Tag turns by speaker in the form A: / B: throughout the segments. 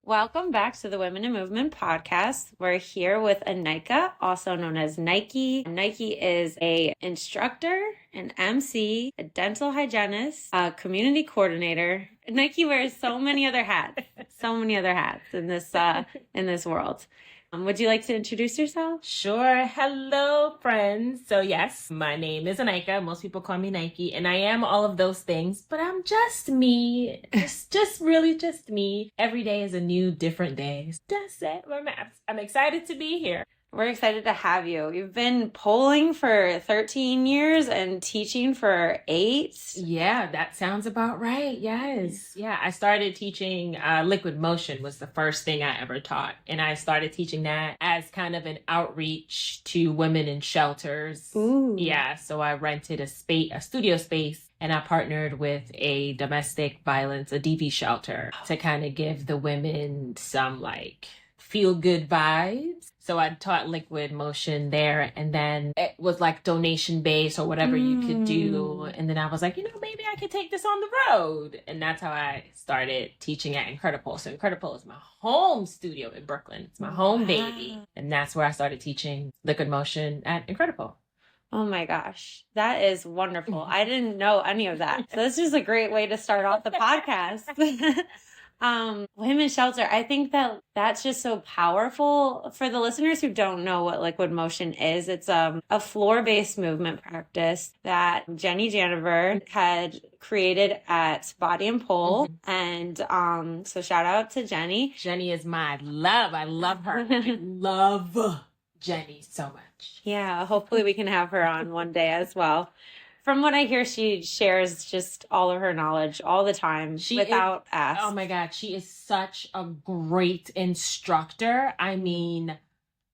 A: Welcome back to the Women in Movement podcast. We're here with Anaika, also known as Nikey. Nikey is an instructor, an MC, a dental hygienist, a community coordinator. Nikey wears so many other hats, in this world. Would you like to introduce yourself?
B: Sure. Hello, friends. So yes, my name is Anaika. Most people call me Nikey, and I am all of those things, but I'm just me. Just really just me. Every day is a new, different day. That's it. I'm excited to be here.
A: We're excited to have you. You've been polling for 13 years and teaching for 8.
B: Yeah, that sounds about right. Yes. Yeah, I started teaching liquid motion was the first thing I ever taught. And I started teaching that as kind of an outreach to women in shelters.
A: Ooh.
B: Yeah, so I rented a studio space, and I partnered with a domestic violence, a DV shelter, to kind of give the women some feel good vibes. So I taught liquid motion there, and then it was donation based or whatever you could do. And then I was like, maybe I could take this on the road. And that's how I started teaching at Incredible. So Incredible is my home studio in Brooklyn. It's my home baby. And that's where I started teaching liquid motion at Incredible.
A: Oh my gosh, that is wonderful. I didn't know any of that. So this is a great way to start off the podcast. Women shelter. I think that's just so powerful. For the listeners who don't know what liquid motion is, it's a floor-based movement practice that Jenny Janiver had created at Body and Pole. And so shout out to Jenny.
B: Jenny is my love. I love her. I love Jenny so much.
A: Yeah, hopefully we can have her on one day as well. From what I hear, she shares just all of her knowledge all the time without ask.
B: Oh my God, she is such a great instructor. I mean,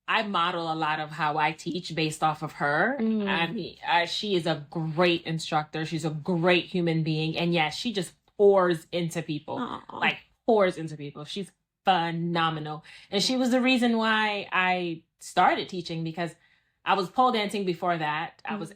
B: I model a lot of how I teach based off of her. I mean, she is a great instructor. She's a great human being. And yes, she just pours into people. Pours into people. She's phenomenal. And she was the reason why I started teaching, because I was pole dancing before that. I was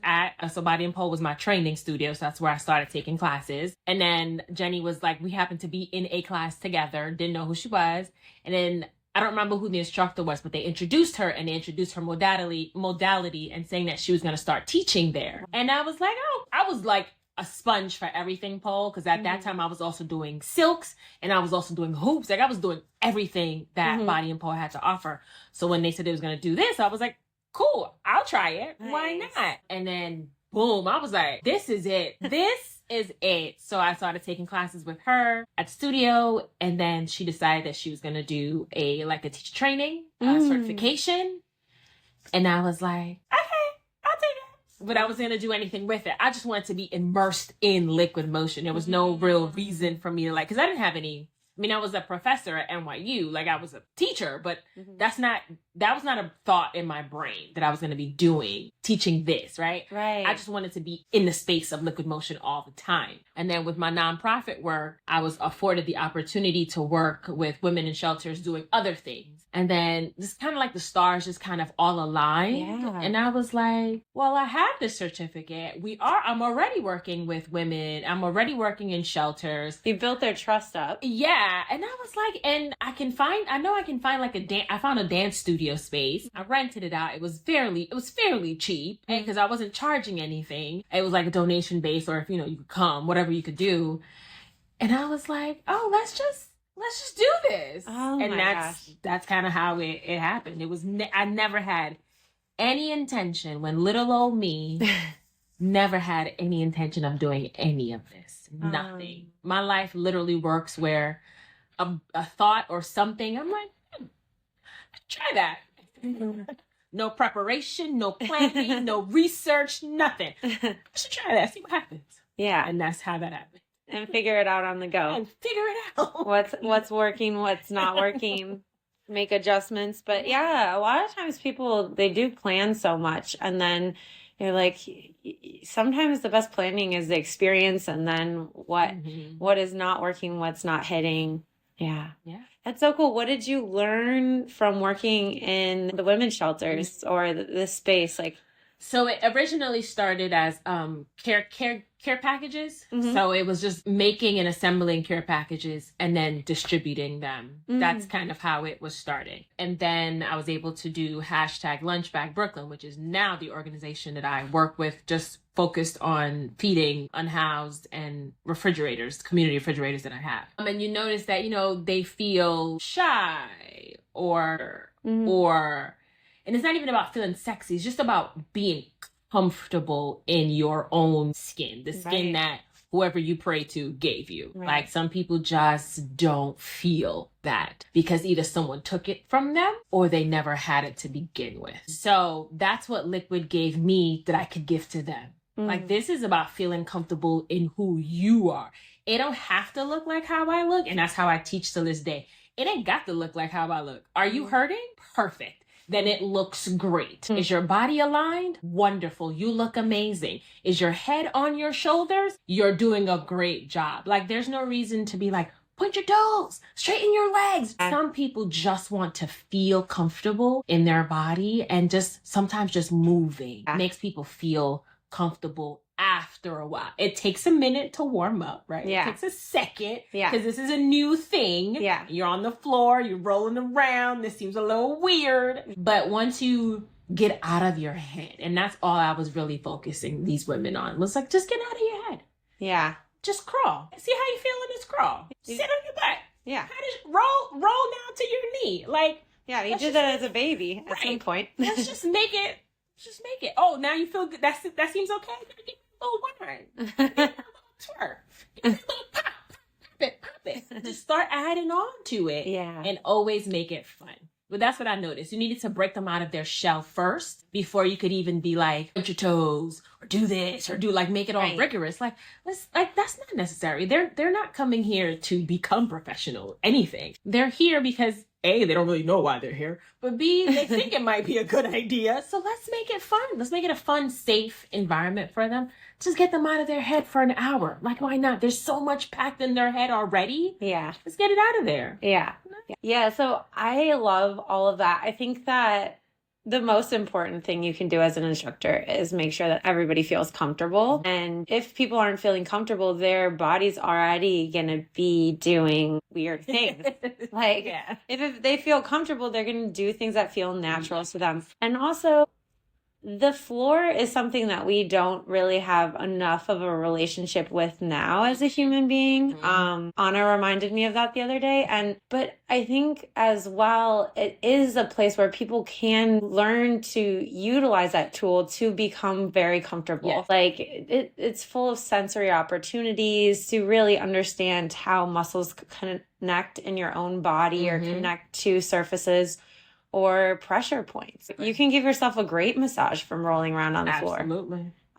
B: so Body and Pole was my training studio. So that's where I started taking classes. And then Jenny was like, we happened to be in a class together, didn't know who she was. And then I don't remember who the instructor was, but they introduced her, and they introduced her modality and saying that she was going to start teaching there. And I was like, I was like a sponge for everything pole. Cause at that time I was also doing silks, and I was also doing hoops. I was doing everything that Body and Pole had to offer. So when they said they was going to do this, I was like, cool, I'll try it.
A: Nice.
B: Why not? And then boom, I was like, this is it. This is it. So I started taking classes with her at the studio, and then she decided that she was going to do a teacher training certification. And I was like, okay, I'll take it. But I wasn't going to do anything with it. I just wanted to be immersed in liquid motion. There was no real reason for me to because I didn't have any. I mean, I was a professor at NYU, I was a teacher, but that was not a thought in my brain that I was going to be teaching this, right?
A: Right.
B: I just wanted to be in the space of liquid motion all the time. And then with my nonprofit work, I was afforded the opportunity to work with women in shelters doing other things. And then this kind of the stars just kind of all aligned.
A: Yeah.
B: And I was like, well, I have this certificate. I'm already working with women. I'm already working in shelters.
A: You built their trust up.
B: Yeah. And I was like, and I found a dance studio space. I rented it out. It was fairly cheap because I wasn't charging anything. It was a donation base, or if, you could come, whatever you could do. And I was like, oh, let's just do this.
A: Oh,
B: and
A: my gosh.
B: That's kind of how it happened. It was, I never had any intention, when little old me never had any intention of doing any of this. Nothing. My life literally works where a thought or something, I'm like, try that. No preparation, no planning, no research, nothing. I should try that, see what happens.
A: Yeah.
B: And that's how that happened.
A: And figure it out on the go.
B: And figure it out.
A: What's working, what's not working. Make adjustments. But yeah, a lot of times people, they do plan so much, and then you're like, sometimes the best planning is the experience, and then what is not working, what's not hitting. Yeah. That's so cool. What did you learn from working in the women's shelters or this space?
B: So it originally started as care packages. So it was just making and assembling care packages and then distributing them. That's kind of how it was starting. And then I was able to do #LunchBagBrooklyn, which is now the organization that I work with, just focused on feeding unhoused and refrigerators, community refrigerators that I have. And you notice that, they feel shy or and it's not even about feeling sexy. It's just about being comfortable in your own skin, the skin that whoever you pray to gave you. Right. Like some people just don't feel that because either someone took it from them or they never had it to begin with. So that's what Liquid gave me that I could give to them. Like this is about feeling comfortable in who you are. It don't have to look like how I look. And that's how I teach to this day. It ain't got to look like how I look. Are you hurting? Perfect. Then it looks great. Is your body aligned? Wonderful. You look amazing. Is your head on your shoulders? You're doing a great job. Like there's no reason to be like, point your toes, straighten your legs. Some people just want to feel comfortable in their body and sometimes just moving makes people feel comfortable after a while. It takes a minute to warm up, right? Yeah. It takes a second because this is a new thing. Yeah. You're on the floor, you're rolling around. This seems a little weird. But once you get out of your head, and that's all I was really focusing these women on, was like, just get out of your head. Yeah. Just crawl. See how you feel in this crawl. Sit on your butt. Yeah. Roll down to your knee. Like,
A: yeah, you did that as a baby at some point.
B: Let's just make it. Just make it. Oh, now you feel good. That seems okay. Get a little wine. Get a little twerk. Get a little pop. Pop it. Just start adding on to it. Yeah. And always make it fun. But that's what I noticed. You needed to break them out of their shell first before you could even be like, put your toes or do this or make it all rigorous. That's not necessary. They're not coming here to become professional, anything. They're here because A, they don't really know why they're here, but B, they think it might be a good idea. So let's make it fun. Let's make it a fun, safe environment for them. Just get them out of their head for an hour. Like, why not? There's so much packed in their head already. Yeah. Let's get it out of there.
A: Yeah. Yeah. So I love all of that. I think that the most important thing you can do as an instructor is make sure that everybody feels comfortable. And if people aren't feeling comfortable, their body's already going to be doing weird things. If they feel comfortable, they're going to do things that feel natural to them. And also, the floor is something that we don't really have enough of a relationship with now as a human being. Anna reminded me of that the other day. But I think as well, it is a place where people can learn to utilize that tool to become very comfortable. Yes. Like it's full of sensory opportunities to really understand how muscles connect in your own body or connect to surfaces or pressure points. You can give yourself a great massage from rolling around on the floor.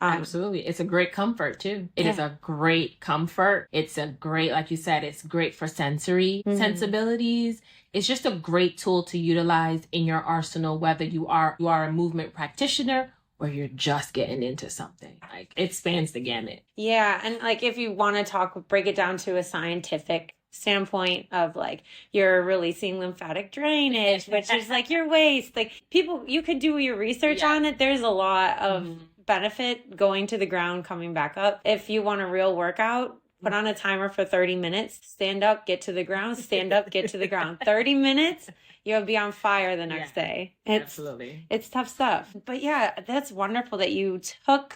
B: Absolutely. It's a great comfort too. It is a great comfort. It's a great, like you said, it's great for sensory sensibilities. It's just a great tool to utilize in your arsenal, whether you are a movement practitioner or you're just getting into something. Like it spans the gamut.
A: Yeah. And like if you want to break it down to a scientific standpoint of like you're releasing lymphatic drainage, which is like your waste. Like people, you could do your research on it. There's a lot of benefit going to the ground, coming back up. If you want a real workout, put on a timer for 30 minutes, stand up, get to the ground, stand up, get to the ground. 30 minutes, you'll be on fire the next day.
B: Absolutely.
A: It's tough stuff. But yeah, that's wonderful that you took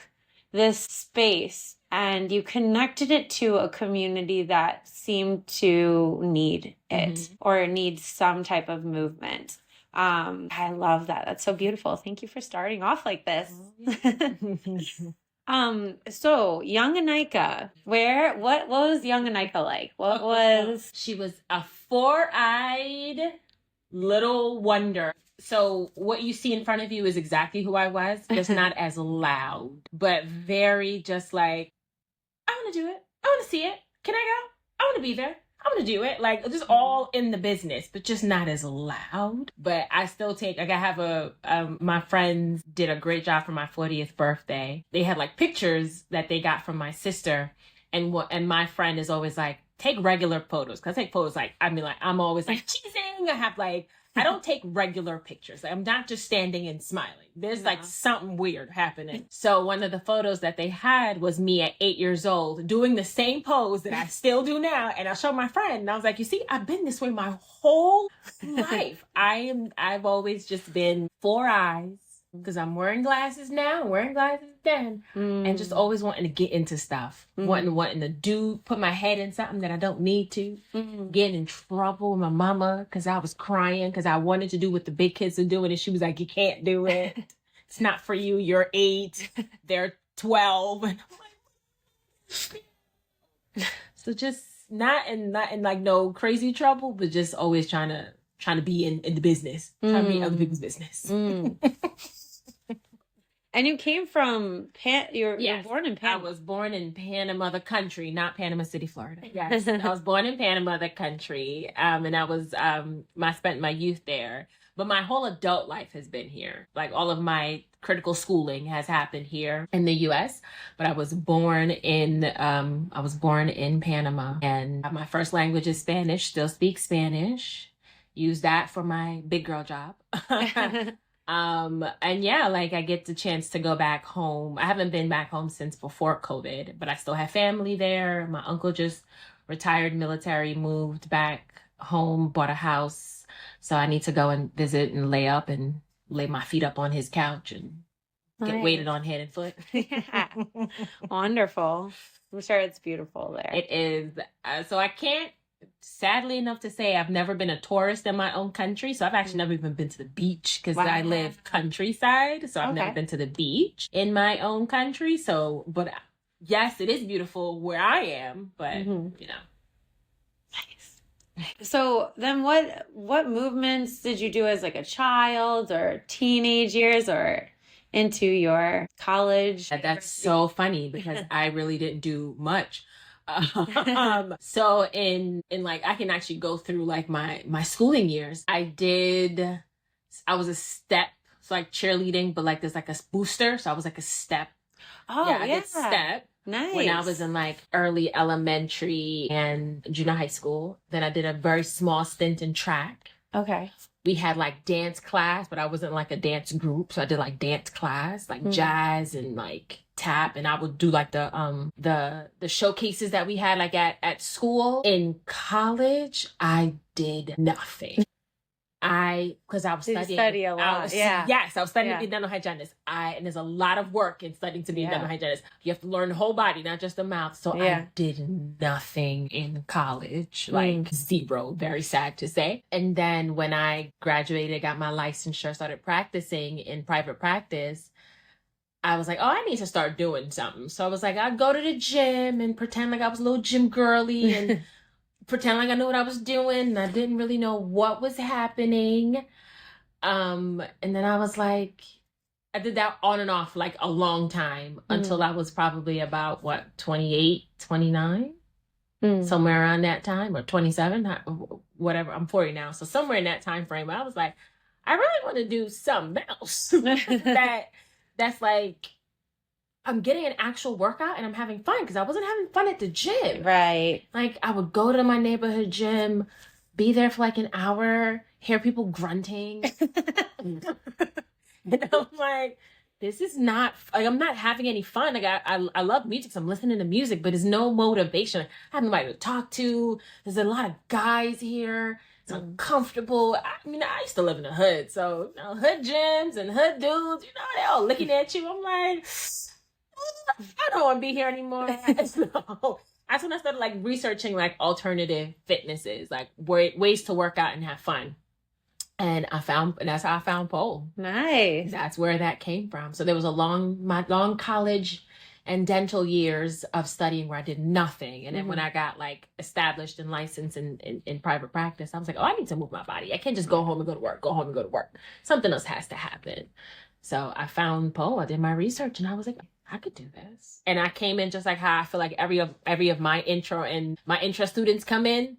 A: this space and you connected it to a community that seemed to need it or need some type of movement. I love that. That's so beautiful. Thank you for starting off like this. So young Anaika, what was young Anaika like? What was...
B: She was a four-eyed little wonder. So what you see in front of you is exactly who I was, just not as loud, but very just like, I want to do it. I want to see it. Can I go? I want to be there. I want to do it. Like just all in the business, but just not as loud. But I still take, like I have my friends did a great job for my 40th birthday. They had like pictures that they got from my sister. And my friend is always like, take regular photos. Cause I take photos like, I'm always like cheesing. I have like I don't take regular pictures. Like, I'm not just standing and smiling. There's like something weird happening. So one of the photos that they had was me at 8 years old doing the same pose that I still do now. And I showed my friend and I was like, you see, I've been this way my whole life. I've always just been 4 eyes, because I'm wearing glasses now, wearing glasses then, and just always wanting to get into stuff, wanting to put my head in something that I don't need to, getting in trouble with my mama because I was crying because I wanted to do what the big kids are doing, and she was like, you can't do it. It's not for you. You're 8. They're 12. And I'm like, so just not in like no crazy trouble, but just always trying to be in the business, trying to be in other people's business.
A: And you came from you were born in Panama.
B: I was born in Panama, the country, not Panama City, Florida. Yes, I was born in Panama, the country, and I was I spent my youth there. But my whole adult life has been here. Like, all of my critical schooling has happened here in the U.S. But I was born in Panama, and my first language is Spanish. Still speak Spanish. Use that for my big girl job. And yeah, like, I get the chance to go back home. I haven't been back home since before COVID, but I still have family there. My uncle just retired military, moved back home, bought a house. So I need to go and visit and lay my feet up on his couch and get weighted on head and foot.
A: Yeah. Wonderful. I'm sure it's beautiful there.
B: It is. So I can't, sadly enough to say, I've never been a tourist in my own country. So I've actually never even been to the beach, because I live countryside. So I've never been to the beach in my own country. So, but yes, it is beautiful where I am, but you know.
A: Nice. So then what movements did you do as like a child or teenage years or into your college?
B: That's so funny, because I really didn't do much. So in like, I can actually go through like my schooling years. I was a step, so like cheerleading, but like there's like a booster. So I was like a step.
A: Oh, yeah.
B: I did step.
A: Nice.
B: When I was in like early elementary and junior high school. Then I did a very small stint in track.
A: Okay.
B: We had like dance class, but I wasn't like a dance group. So I did like dance class, like jazz and like tap. And I would do like the showcases that we had like at school. In college, I did nothing. Because I was studying.
A: You study a lot.
B: Yes, I was studying to be a dental hygienist. And there's a lot of work in studying to be a dental hygienist. You have to learn the whole body, not just the mouth. So I did nothing in college, like zero. Very sad to say. And then when I graduated, got my licensure, started practicing in private practice, I was like, oh, I need to start doing something. So I was like, I'd go to the gym and pretend like I was a little gym girly and pretend like I knew what I was doing. And I didn't really know what was happening. And then I was like, I did that on and off like a long time until I was probably about 28, 29, somewhere around that time, or 27, whatever. I'm 40 now. So somewhere in that time frame, I was like, I really want to do something else that's like, I'm getting an actual workout and I'm having fun, because I wasn't having fun at the gym.
A: Right.
B: Like, I would go to my neighborhood gym, be there for like an hour, hear people grunting. And I'm like, this is not, like, I'm not having any fun. Like, I love music, so I'm listening to music, but there's no motivation. I have nobody to talk to. There's a lot of guys here. It's uncomfortable. I mean, I used to live in the hood, so, you know, hood gyms and hood dudes, you know, they all looking at you. I'm like, I don't want to be here anymore. So that's when I started like researching like alternative fitnesses, like ways to work out and have fun. And that's how I found pole.
A: Nice.
B: That's where that came from. So there was my long college and dental years of studying where I did nothing. And then when I got like established and licensed in private practice, I was like, oh, I need to move my body. I can't just go home and go to work, Something else has to happen. So I found pole. I did my research and I was like, I could do this. And I came in just like how I feel like every of my intro students come in,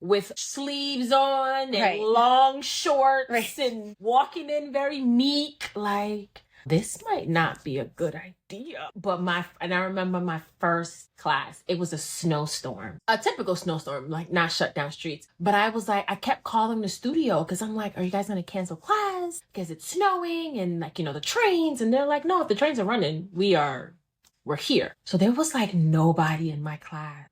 B: with sleeves on and long shorts and walking in very meek. Like, this might not be a good idea. But I remember my first class, it was a snowstorm, a typical snowstorm, like not shut down streets. But I was like, I kept calling the studio because I'm like, are you guys going to cancel class? Because it's snowing and like, the trains. And they're like, no, if the trains are running, we're here. So there was like nobody in my class.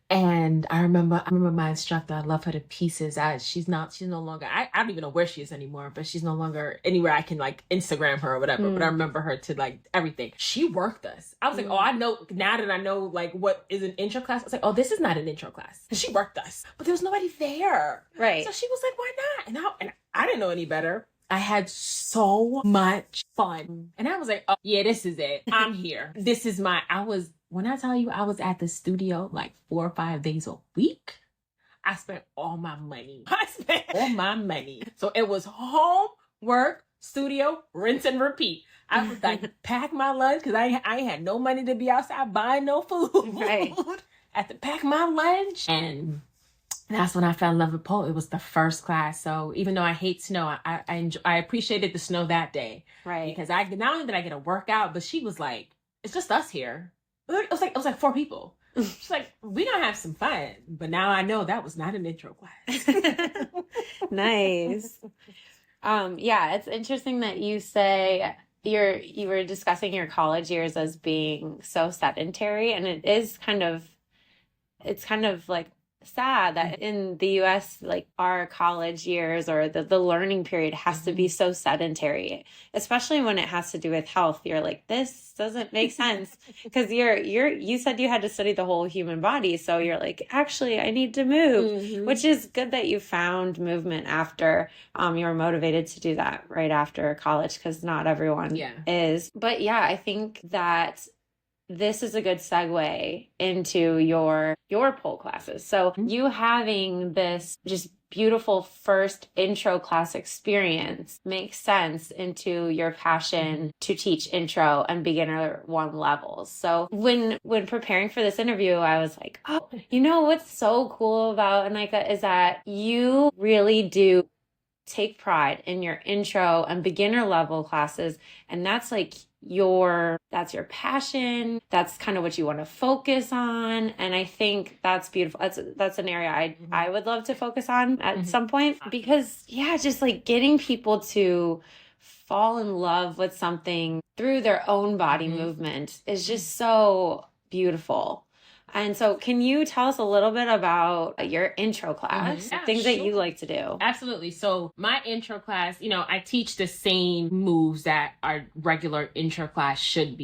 B: And I remember my instructor, I love her to pieces. She's no longer, I don't even know where she is anymore, but she's no longer anywhere I can like Instagram her or whatever. But I remember her to like everything. She worked us. I was like, oh, I know, now that I know like what is an intro class, I was like, oh, this is not an intro class. She worked us, but there was nobody there.
A: Right.
B: So she was like, why not? And I didn't know any better. I had so much fun. And I was like, oh, yeah, this is it. I'm here. When I tell you I was at the studio like 4 or 5 days a week, I spent all my money. So it was home, work, studio, rinse and repeat. I was like, pack my lunch because I had no money to be outside buying no food.
A: Right.
B: I had to pack my lunch. And that's when I fell in love with pole. It was the first class. So even though I hate snow, I appreciated the snow that day.
A: Right.
B: Because not only did I get a workout, but she was like, it's just us here. It was like 4 people. She's like, we gonna have some fun. But now I know that was not an intro class.
A: Nice. Yeah, it's interesting that you say you were discussing your college years as being so sedentary, and it's kind of like sad that in the US, like our college years or the learning period has to be so sedentary, especially when it has to do with health. You're like, this doesn't make sense because you said you had to study the whole human body. So you're like, actually, I need to move, which is good that you found movement after you were motivated to do that right after college, because not everyone is. But yeah, I think that this is a good segue into your pole classes. So you having this just beautiful first intro class experience makes sense into your passion to teach intro and beginner 1 levels. So when preparing for this interview, I was like, oh, what's so cool about Anaika is that you really do take pride in your intro and beginner level classes. And that's like that's your passion. That's kind of what you want to focus on. And I think that's beautiful. That's an area I would love to focus on at some point, because just like getting people to fall in love with something through their own body movement is just so beautiful. And so can you tell us a little bit about your intro class, things that you like to do?
B: Absolutely. So my intro class, I teach the same moves that our regular intro class should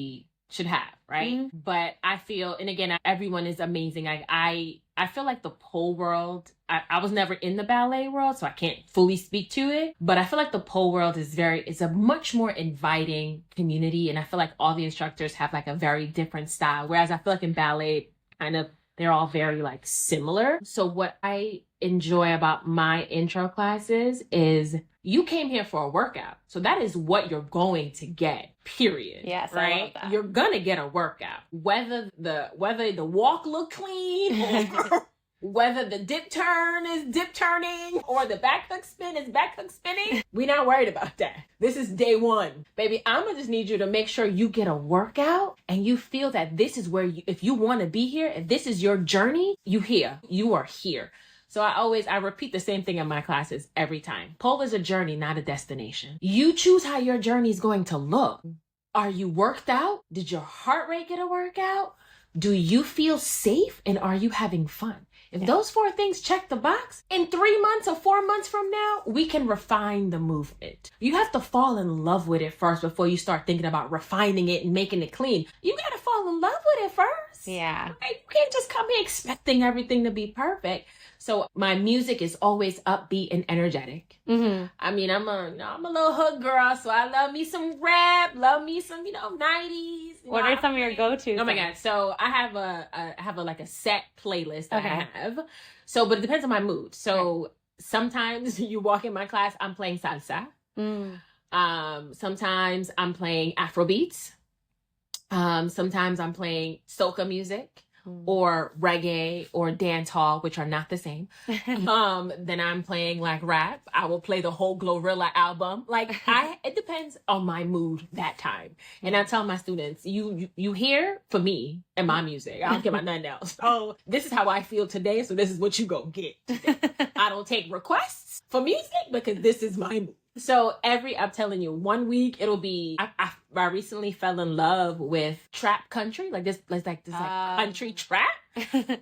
B: have, right? But I feel, and again, everyone is amazing. I feel like the pole world, I was never in the ballet world, so I can't fully speak to it. But I feel like the pole world it's a much more inviting community. And I feel like all the instructors have like a very different style. Whereas I feel like in ballet, they're all very like similar. So what I enjoy about my intro classes is you came here for a workout. So that is what you're going to get, period.
A: Yes,
B: right?
A: I love that.
B: You're going to get a workout. Whether the walk look clean or whether the dip turn is dip turning or the back hook spin is back hook spinning, we're not worried about that. This is day 1. Baby, I'm going to just need you to make sure you get a workout and you feel that this is where if you want to be here, if this is your journey, you are here. So I repeat the same thing in my classes every time. Pole is a journey, not a destination. You choose how your journey is going to look. Are you worked out? Did your heart rate get a workout? Do you feel safe? And are you having fun? If those 4 things check the box, in 3 months or 4 months from now, we can refine the movement. You have to fall in love with it first before you start thinking about refining it and making it clean. You got to fall in love with it first.
A: Yeah.
B: Right? You can't just come here expecting everything to be perfect. So my music is always upbeat and energetic. I mean, I'm a little hood girl, so I love me some rap, love me some, 90s.
A: What are some of your go-tos?
B: Oh my God. So I have a set playlist that I have. So, but it depends on my mood. So sometimes you walk in my class, I'm playing salsa. Sometimes I'm playing Afro beats. Sometimes I'm playing soca music. or reggae or dance hall, which are not the same. Then I'm playing like rap. I will play the whole Glorilla album. Like it depends on my mood that time. And I tell my students, you here for me and my music. I don't care about nothing else. Oh, this is how I feel today. So this is what you go get today. I don't take requests for music because this is my mood. So I'm telling you, 1 week it'll be, I recently fell in love with trap country, like this country trap.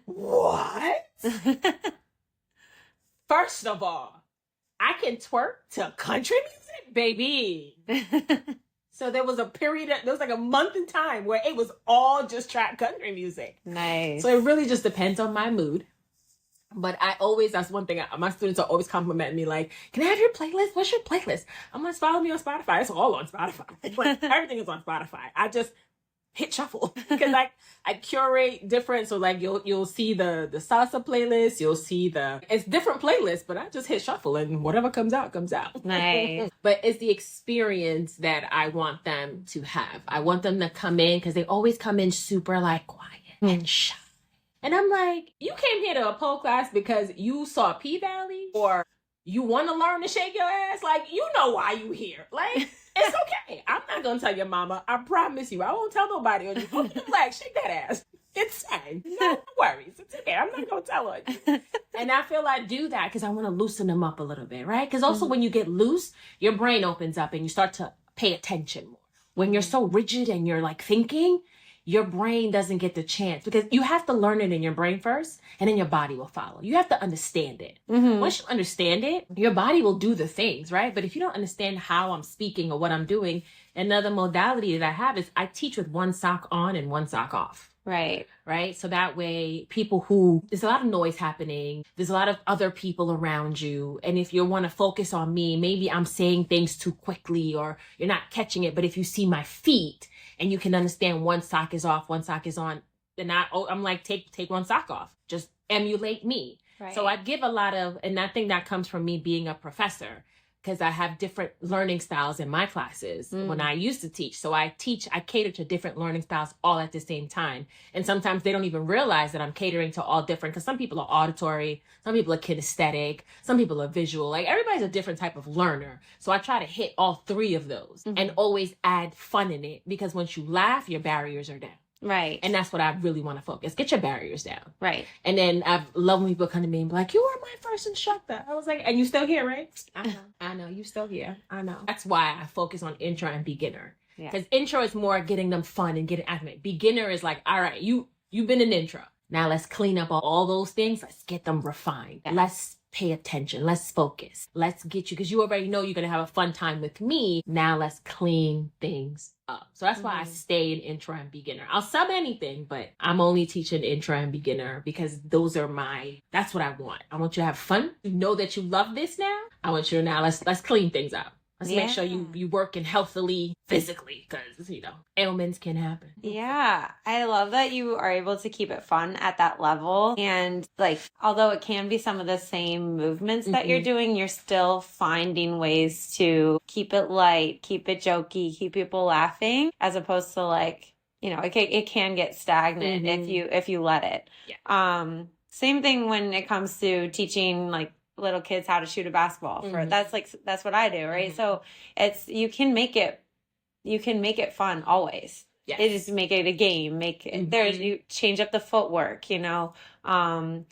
B: What? First of all, I can twerk to country music, baby. So there was like a month in time where it was all just trap country music.
A: Nice.
B: So it really just depends on my mood. But that's one thing, my students are always complimenting me, like, can I have your playlist? What's your playlist? I'm like, follow me on Spotify. It's all on Spotify. But everything is on Spotify. I just hit shuffle because I curate different. So like you'll see the salsa playlist, you'll see it's different playlists, but I just hit shuffle and whatever comes out, comes out.
A: Nice.
B: But it's the experience that I want them to have. I want them to come in because they always come in super like quiet and shy. And I'm like, you came here to a pole class because you saw P-Valley or you want to learn to shake your ass? Like, you know why you here. Like, it's okay. I'm not going to tell your mama. I promise you. I won't tell nobody on you. Like, shake that ass. It's fine. No worries. It's okay. I'm not going to tell her. And I feel I do that because I want to loosen them up a little bit, right? Because also when you get loose, your brain opens up and you start to pay attention more. When you're so rigid and you're like thinking, your brain doesn't get the chance because you have to learn it in your brain first and then your body will follow. You have to understand it. Once you understand it, your body will do the things, right? But if you don't understand how I'm speaking or what I'm doing, another modality that I have is I teach with one sock on and one sock off.
A: Right.
B: Right. So that way there's a lot of noise happening. There's a lot of other people around you. And if you want to focus on me, maybe I'm saying things too quickly or you're not catching it. But if you see my feet and you can understand one sock is off, one sock is on, then I'm like, take one sock off. Just emulate me. Right. So I give a lot of, and I think that comes from me being a professor. Because I have different learning styles in my classes when I used to teach. So I cater to different learning styles all at the same time. And sometimes they don't even realize that I'm catering to all different, because some people are auditory, some people are kinesthetic, some people are visual. Like everybody's a different type of learner. So I try to hit all three of those and always add fun in it, because once you laugh, your barriers are down.
A: Right.
B: And that's what I really want to focus. Get your barriers down.
A: Right.
B: And then I love when people come to me and be like, you were my first instructor. I was like, and you still here, right? I know. You still here. I know. That's why I focus on intro and beginner. Because intro is more getting them fun and getting acclimated. Beginner is like, all right, you've been in intro. Now let's clean up all those things. Let's get them refined. Yeah. Let's pay attention. Let's focus. Let's get you, because you already know you're going to have a fun time with me. Now let's clean things up. So that's why I stay in intro and beginner. I'll sub anything, but I'm only teaching intro and beginner because that's what I want. I want you to have fun. You know that you love this now. I want you to now let's clean things up. Let's make sure you working healthily, physically, because, ailments can happen.
A: Yeah. I love that you are able to keep it fun at that level. And like, although it can be some of the same movements that you're doing, you're still finding ways to keep it light, keep it jokey, keep people laughing, as opposed to like, it can get stagnant if you let it. Yeah. Same thing when it comes to teaching like little kids how to shoot a basketball. That's what I do, right? So you can make it fun always. Yes. It is make it a game. You change up the footwork. Nothing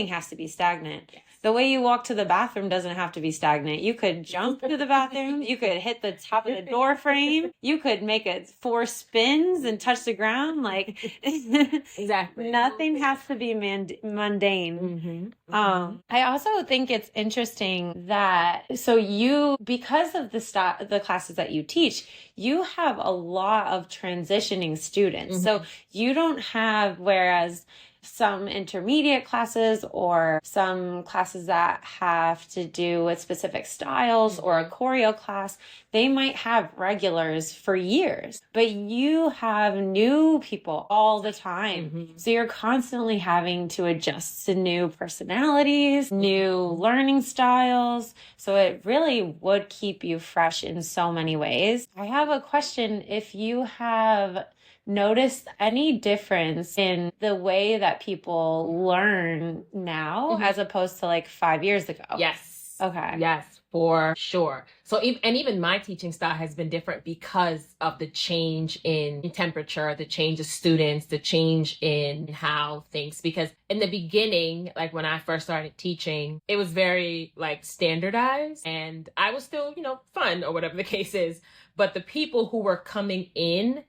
A: has to be stagnant. Yes. The way you walk to the bathroom doesn't have to be stagnant. You could jump to the bathroom. You could hit the top of the door frame. You could make it 4 spins and touch the ground. Like
B: exactly.
A: Nothing has to be mundane. I also think it's interesting that because of the classes that you teach, you have a lot of transitioning students. So you don't have, whereas some intermediate classes or some classes that have to do with specific styles or a choreo class, they might have regulars for years, but you have new people all the time. So you're constantly having to adjust to new personalities, new learning styles. So it really would keep you fresh in so many ways. I have a question. If you have noticed any difference in the way that people learn now as opposed to like 5 years ago?
B: Yes.
A: Okay.
B: Yes, for sure. So, even my teaching style has been different because of the change in temperature, the change of students, the change in how things, because in the beginning, like when I first started teaching, it was very like standardized and I was still, fun or whatever the case is. But the people who were coming in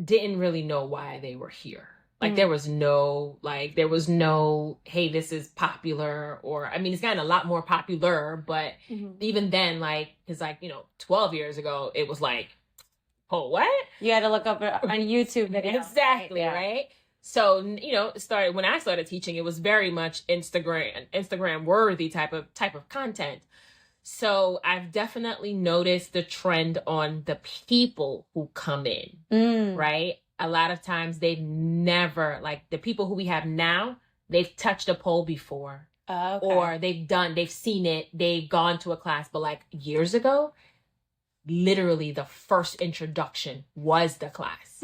B: didn't really know why they were here. Like there was no, hey, this is popular, or, I mean, it's gotten a lot more popular, but even then, like, it's like, 12 years ago, it was like, oh, what?
A: You had to look up on YouTube videos.
B: Exactly, right? So, when I started teaching, it was very much Instagram worthy type of content. So I've definitely noticed the trend on the people who come in, right? A lot of times they've never, like the people who we have now, they've touched a pole before. Okay. Or they've seen it, they've gone to a class, but like years ago, literally the first introduction was the class.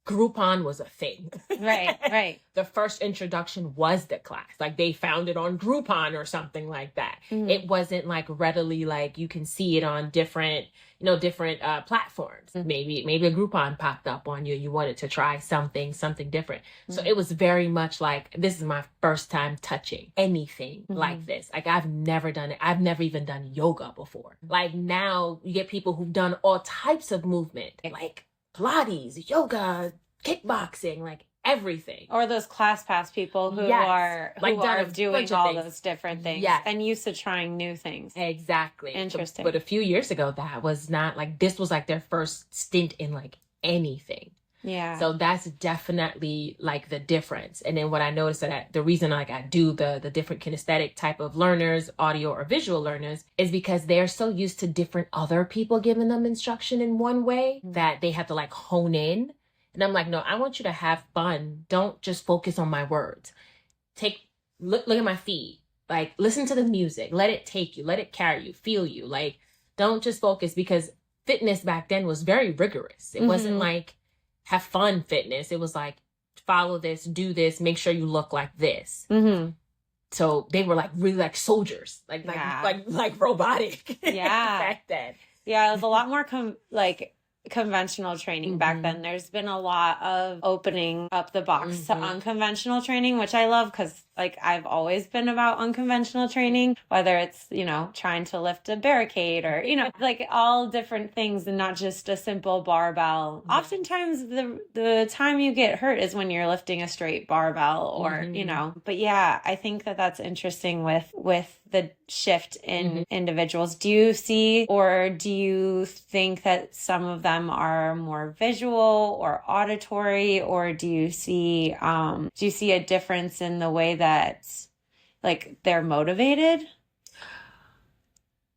B: Groupon was a thing.
A: Right.
B: The first introduction was the class. Like they found it on Groupon or something like that. It wasn't like readily, like you can see it on different platforms. Maybe a Groupon popped up on you. You wanted to try something different. So it was very much like, this is my first time touching anything like this. Like I've never done it. I've never even done yoga before. Like now you get people who've done all types of movement, like Pilates, yoga, kickboxing, like everything.
A: Or those ClassPass people who are doing all those different things and used to trying new things.
B: Exactly.
A: Interesting.
B: But a few years ago, that was not like, this was like their first stint in like anything.
A: Yeah.
B: So that's definitely like the difference. And then what I noticed that the reason like I do the different kinesthetic type of learners, audio or visual learners, is because they're so used to different other people giving them instruction in one way that they have to like hone in. And I'm like, no, I want you to have fun. Don't just focus on my words. Look at my feet. Like listen to the music. Let it take you. Let it carry you. Feel you. Like don't just focus, because fitness back then was very rigorous. It wasn't like have fun fitness. It was like, follow this, do this, make sure you look like this. So they were like really like soldiers, like robotic. Back then.
A: Yeah, it was a lot more conventional training back then. There's been a lot of opening up the box to unconventional training, which I love, because like I've always been about unconventional training, whether it's, trying to lift a barricade or, like all different things and not just a simple barbell. Oftentimes the time you get hurt is when you're lifting a straight barbell or, but yeah, I think that that's interesting with the shift in individuals. Do you see, or do you think that some of them are more visual or auditory, or do you see a difference in the way that like they're motivated?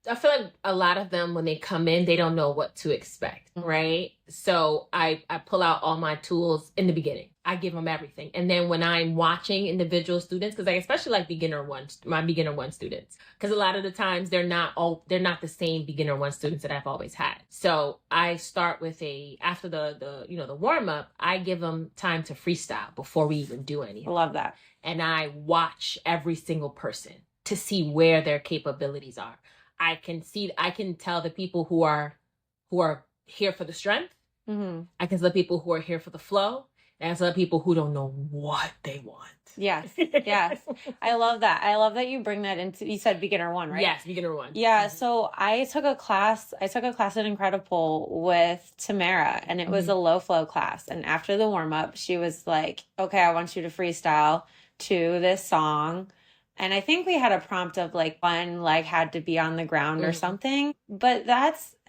B: I feel like a lot of them, when they come in, they don't know what to expect, right? So I pull out all my tools in the beginning. I give them everything. And then when I'm watching individual students, because I especially like my beginner one students, because a lot of the times they're not the same beginner one students that I've always had. So I start with after the warm up, I give them time to freestyle before we even do anything.
A: I love that.
B: And I watch every single person to see where their capabilities are. I can tell the people who are here for the strength. I can tell the people who are here for the flow. And I can tell the people who don't know what they want.
A: Yes. I love that. I love that you bring that into, you said beginner one, right?
B: Yes, beginner one.
A: Yeah. So I took a class at Incredible with Tamara, and it was a low flow class. And after the warm up, she was like, okay, I want you to freestyle to this song. And I think we had a prompt of like one leg had to be on the ground or something,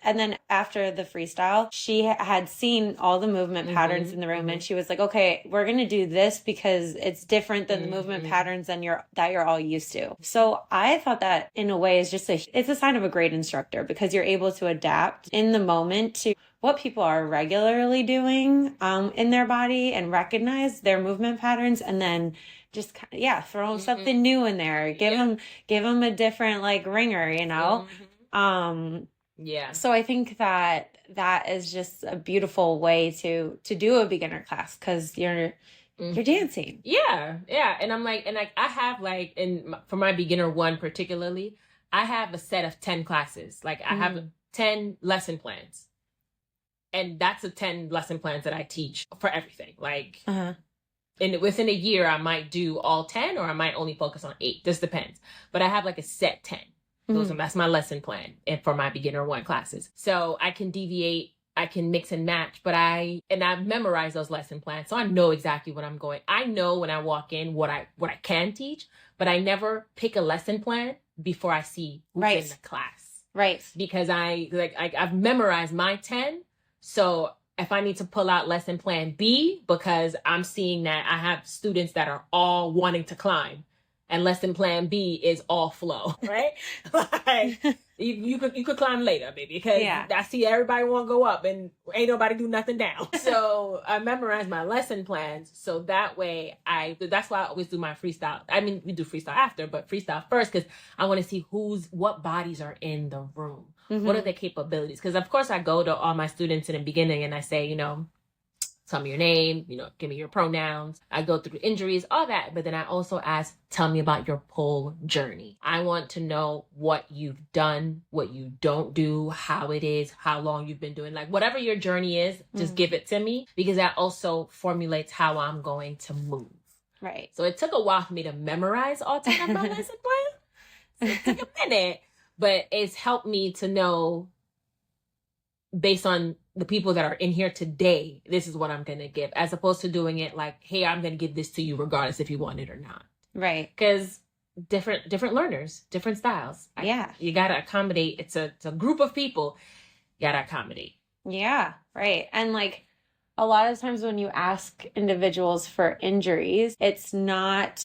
A: and then after the freestyle, she had seen all the movement patterns in the room, and she was like, okay, we're going to do this because it's different than the movement patterns that you're all used to. So I thought that in a way is it's a sign of a great instructor, because you're able to adapt in the moment to what people are regularly doing in their body and recognize their movement patterns, and then just throw something new in there. Give them a different like ringer,
B: Yeah.
A: So I think that that is just a beautiful way to do a beginner class, because you're dancing.
B: Yeah. And I'm like, I have like, for my beginner one particularly, I have a set of 10 classes. Like I have 10 lesson plans. And that's the 10 lesson plans that I teach for everything. Like, and within a year, I might do all 10, or I might only focus on 8. This depends. But I have like a set 10. That's my lesson plan for my beginner one classes. So I can deviate, I can mix and match, but I've memorized those lesson plans. So I know exactly what I'm going. I know when I walk in what I can teach, but I never pick a lesson plan before I see who's in the class.
A: Right.
B: Because I've memorized my 10. So if I need to pull out lesson plan B, because I'm seeing that I have students that are all wanting to climb, and lesson plan B is all flow, right? Like you could climb later, baby, because I see everybody want to go up and ain't nobody do nothing down. So I memorize my lesson plans, so that way that's why I always do my freestyle. I mean, we do freestyle after, but freestyle first, because I want to see what bodies are in the room. What are their capabilities? Because of course I go to all my students in the beginning and I say, tell me your name, give me your pronouns. I go through injuries, all that. But then I also ask, tell me about your pole journey. I want to know what you've done, what you don't do, how it is, how long you've been doing. Like whatever your journey is, just give it to me, because that also formulates how I'm going to move.
A: Right.
B: So it took a while for me to memorize all 10 of my lesson plans. So it took a minute, but it's helped me to know, based on the people that are in here today, this is what I'm going to give, as opposed to doing it like, hey, I'm going to give this to you regardless if you want it or not.
A: Right.
B: Because different learners, different styles. You got to accommodate. It's a group of people. You got to accommodate.
A: Yeah. Right. And like a lot of times when you ask individuals for injuries, that's not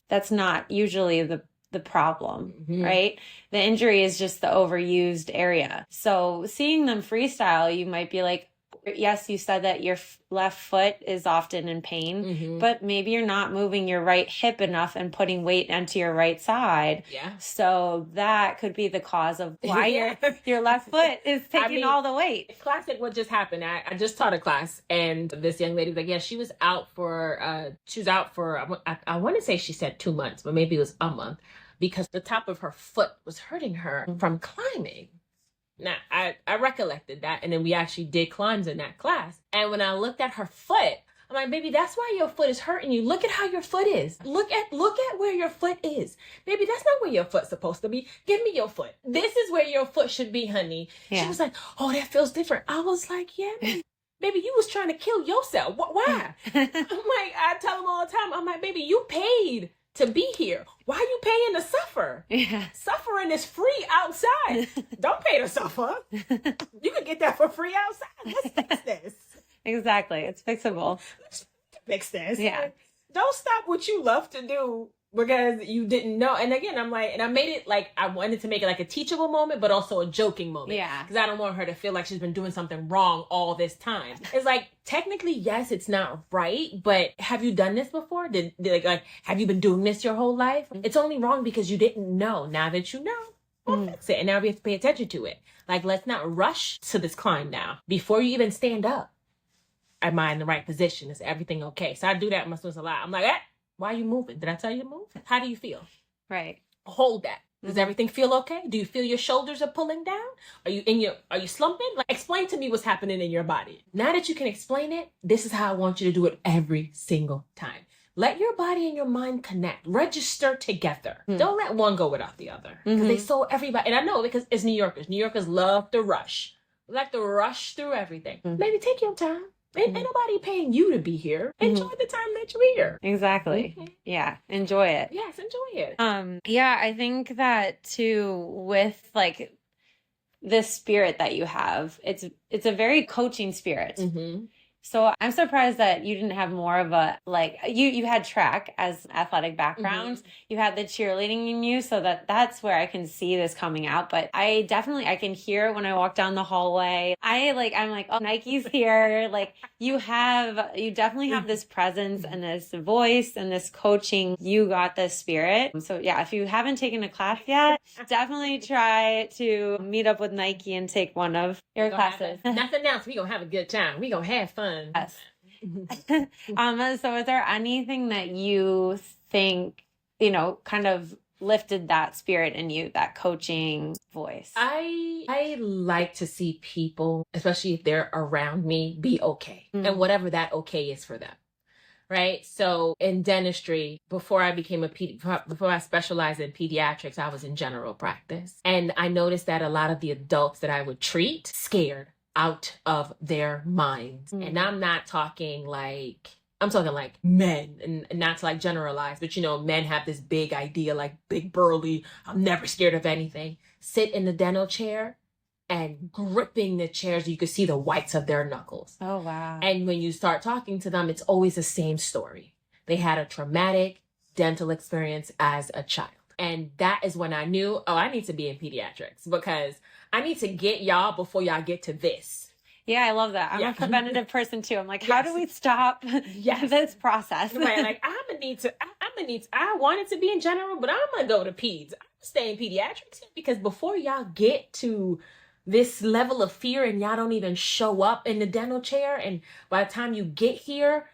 A: usually the problem, right? The injury is just the overused area. So seeing them freestyle, you might be like, yes, you said that your left foot is often in pain, but maybe you're not moving your right hip enough and putting weight into your right side.
B: Yeah.
A: So that could be the cause of why your left foot is taking all the weight.
B: Classic what just happened. I just taught a class, and this young lady was like, she was out for, I want to say she said 2 months, but maybe it was a month, because the top of her foot was hurting her from climbing. Now, I recollected that, and then we actually did climbs in that class. And when I looked at her foot, I'm like, baby, that's why your foot is hurting you. Look at how your foot is. Look at where your foot is. Baby, that's not where your foot's supposed to be. Give me your foot. This is where your foot should be, honey. Yeah. She was like, oh, that feels different. I was like, yeah, baby, you was trying to kill yourself. Why? I'm like, I tell them all the time, I'm like, baby, you paid to be here. Why are you paying to suffer? Yeah. Suffering is free outside. Don't pay to suffer. You can get that for free outside. Let's fix this.
A: Exactly. It's fixable.
B: Let's fix this.
A: Yeah.
B: Don't stop what you love to do because you didn't know. And again, I'm like, and I made it like, I wanted to make it like a teachable moment, but also a joking moment.
A: Yeah.
B: Because I don't want her to feel like she's been doing something wrong all this time. It's like, technically, yes, it's not right, but have you done this before? Like, have you been doing this your whole life? It's only wrong because you didn't know. Now that you know, we'll fix it. And now we have to pay attention to it. Like, let's not rush to this climb now. Before you even stand up, am I in the right position? Is everything okay? So I do that with my students a lot. I'm like, why are you moving? Did I tell you to move? How do you feel?
A: Right.
B: Hold that. Does everything feel okay? Do you feel your shoulders are pulling down? Are you slumping? Like, explain to me what's happening in your body. Now that you can explain it, this is how I want you to do it every single time. Let your body and your mind connect. Register together. Don't let one go without the other. Because they sold everybody. And I know because it's New Yorkers. New Yorkers love to rush. We like to rush through everything. Maybe take your time. Ain't nobody paying you to be here. Enjoy the time that you're here.
A: Exactly. Yeah. Enjoy it.
B: Yes, enjoy it.
A: Yeah, I think that too, with like this spirit that you have, it's a very coaching spirit. So I'm surprised that you didn't have more of a, like, you had track as athletic background. You had the cheerleading in you, so that's where I can see this coming out. But I can hear it when I walk down the hallway. I'm like, oh, Nike's here. Like, you definitely have this presence and this voice and this coaching. You got this spirit. So yeah, if you haven't taken a class yet, definitely try to meet up with Nike and take one of your classes.
B: Nothing else. We gonna have a good time. We gonna have fun.
A: Yes. So is there anything that you think, kind of lifted that spirit in you, that coaching voice?
B: I like to see people, especially if they're around me, be okay. And whatever that okay is for them. Right. So in dentistry, before I specialized in pediatrics, I was in general practice. And I noticed that a lot of the adults that I would treat scared out of their minds. And I'm talking like men, and not to like generalize, but men have this big idea, like big burly, I'm never scared of anything. Sit in the dental chair and gripping the chairs, you could see the whites of their knuckles.
A: Oh, wow.
B: And when you start talking to them, it's always the same story. They had a traumatic dental experience as a child. And that is when I knew, I need to be in pediatrics, because I need to get y'all before y'all get to this.
A: Yeah, I love that. I'm a preventative person too. I'm like, how do we stop this process?
B: Right. Like, I wanted to be in general, but I'm going to go to peds. I'm going to stay in pediatrics, because before y'all get to this level of fear and y'all don't even show up in the dental chair, and by the time you get here,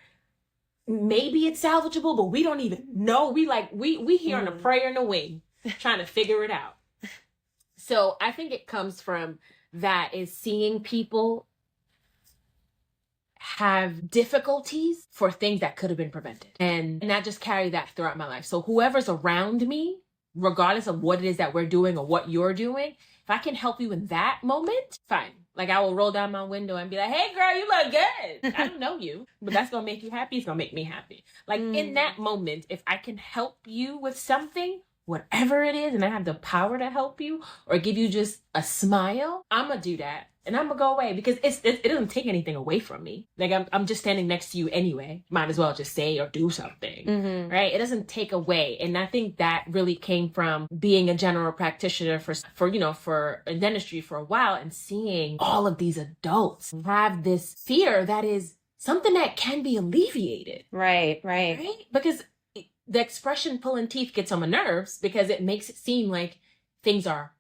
B: maybe it's salvageable, but we don't even know. We here on a prayer in the wing, trying to figure it out. So I think it comes from that, is seeing people have difficulties for things that could have been prevented. And I just carry that throughout my life. So whoever's around me, regardless of what it is that we're doing or what you're doing, if I can help you in that moment, fine. Like, I will roll down my window and be like, hey girl, you look good. I don't know you, but that's going to make you happy. It's going to make me happy. Like, in that moment, if I can help you with something, whatever it is, and I have the power to help you or give you just a smile, I'm going to do that. And I'm going to go away, because it doesn't take anything away from me. Like, I'm just standing next to you anyway. Might as well just say or do something, right? It doesn't take away. And I think that really came from being a general practitioner for dentistry for a while, and seeing all of these adults have this fear that is something that can be alleviated.
A: Right?
B: Because the expression pulling teeth gets on my nerves, because it makes it seem like things are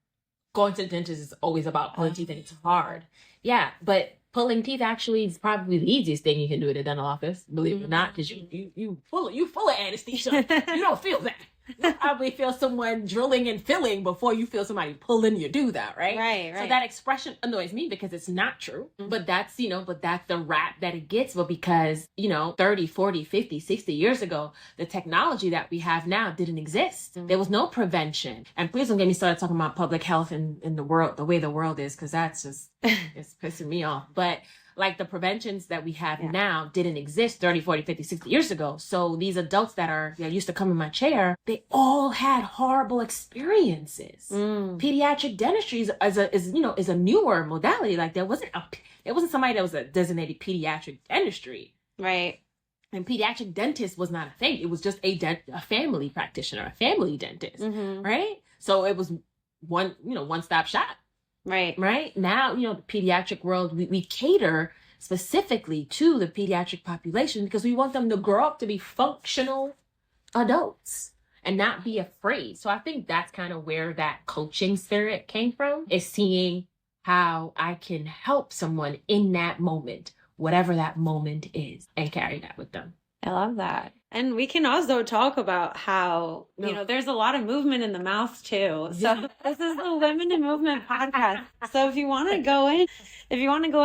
B: going to the dentist is always about pulling teeth, and it's hard. Yeah, but pulling teeth actually is probably the easiest thing you can do at a dental office, believe it or not, because you full of anesthesia. You don't feel that. You probably feel someone drilling and filling before you feel somebody pulling you do that, right?
A: Right.
B: So that expression annoys me, because it's not true. But that's the rap that it gets. But because, 30, 40, 50, 60 years ago, the technology that we have now didn't exist. There was no prevention. And please don't get me started talking about public health in the world, the way the world is, because that's just, it's pissing me off. But like, the preventions that we have now didn't exist 30, 40, 50, 60 years ago. So these adults that used to come in my chair, they all had horrible experiences. Pediatric dentistry is a newer modality. Like, there wasn't somebody that was a designated pediatric dentistry.
A: Right.
B: And pediatric dentist was not a thing. It was just a family practitioner, a family dentist. Right. So it was one-stop shop.
A: Right.
B: Now, the pediatric world, we cater specifically to the pediatric population, because we want them to grow up to be functional adults and not be afraid. So I think that's kind of where that coaching spirit came from, is seeing how I can help someone in that moment, whatever that moment is, and carry that with them.
A: I love that. And we can also talk about how, there's a lot of movement in the mouth too. So this is the Women in Movement podcast. So if you want to go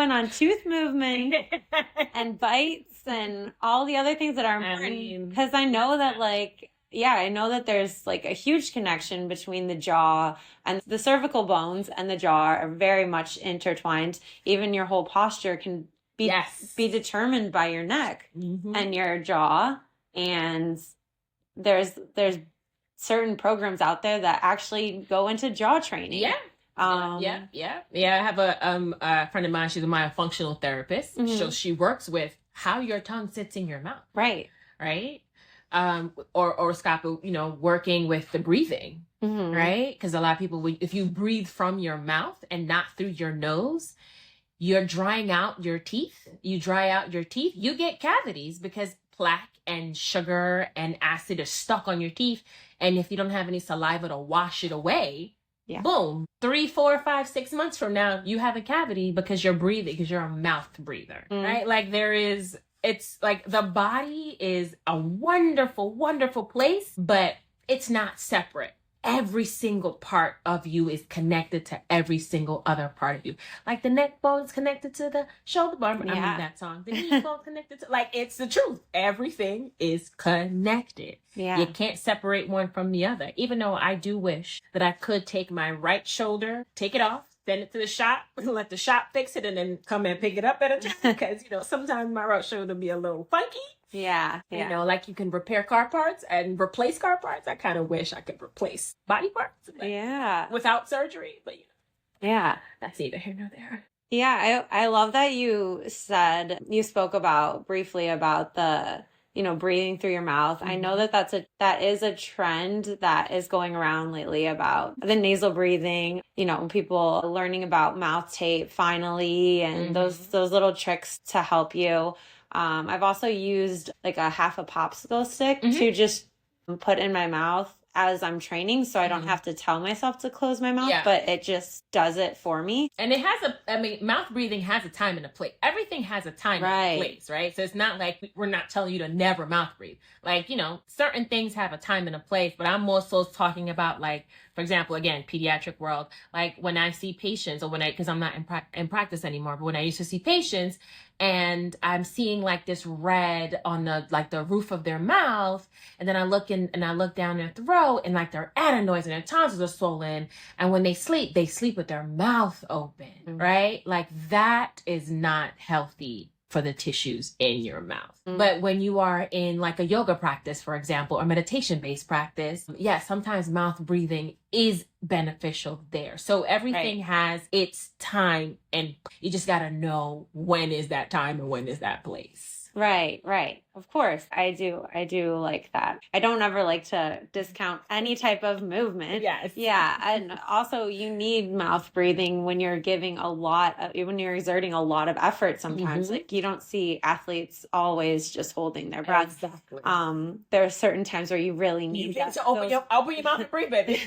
A: in on tooth movement and bites and all the other things that are important, because I know that there's like a huge connection between the jaw and the cervical bones, and the jaw are very much intertwined. Even your whole posture can be determined by your neck and your jaw. And there's certain programs out there that actually go into jaw training.
B: Yeah. I have a friend of mine. She's a myofunctional therapist. So she works with how your tongue sits in your mouth.
A: Right.
B: Or Scott, working with the breathing, right? Because a lot of people, if you breathe from your mouth and not through your nose, you're drying out your teeth. You dry out your teeth, you get cavities because plaque and sugar and acid are stuck on your teeth. And if you don't have any saliva to wash it away, boom, 3, 4, 5, 6 months from now, you have a cavity because you're breathing, because you're a mouth breather, right? Like it's like the body is a wonderful, wonderful place, but it's not separate. Every single part of you is connected to every single other part of you. Like the neck bone is connected to the shoulder bone. I mean that song. The knee bone connected to, like, it's the truth. Everything is connected. Yeah. You can't separate one from the other. Even though I do wish that I could take my right shoulder, take it off, send it to the shop, let the shop fix it, and then come and pick it up at a time. Because, sometimes my right shoulder be a little funky.
A: Yeah.
B: Like you can repair car parts and replace car parts. I kind of wish I could replace body parts. Without surgery. But, that's neither here nor there.
A: Yeah. I love that you spoke briefly about the, breathing through your mouth. I know that is a trend that is going around lately about the nasal breathing, people learning about mouth tape finally, and those little tricks to help you. I've also used like a half a popsicle stick to just put in my mouth as I'm training, so I don't have to tell myself to close my mouth, but it just does it for me.
B: And it has mouth breathing has a time and a place. Everything has a time and a place, right? So it's not like we're not telling you to never mouth breathe. Like, certain things have a time and a place, but I'm more so talking about, like, for example, again, pediatric world, like when I see patients, or because I'm not in practice anymore, but when I used to see patients and I'm seeing like this red on the roof of their mouth, and then I look down their throat, and like their adenoids and their tonsils are swollen, and when they sleep with their mouth open, right? Like that is not healthy for the tissues in your mouth. But when you are in like a yoga practice, for example, or meditation-based practice, sometimes mouth breathing is beneficial there. So everything has its time, and you just got to know when is that time and when is that place.
A: Right. Of course. I do like that. I don't ever like to discount any type of movement.
B: Yes.
A: Yeah. And also you need mouth breathing when you're when you're exerting a lot of effort sometimes. Like you don't see athletes always just holding their breath.
B: Exactly.
A: There are certain times where you really need
B: to open your mouth and breathe, baby.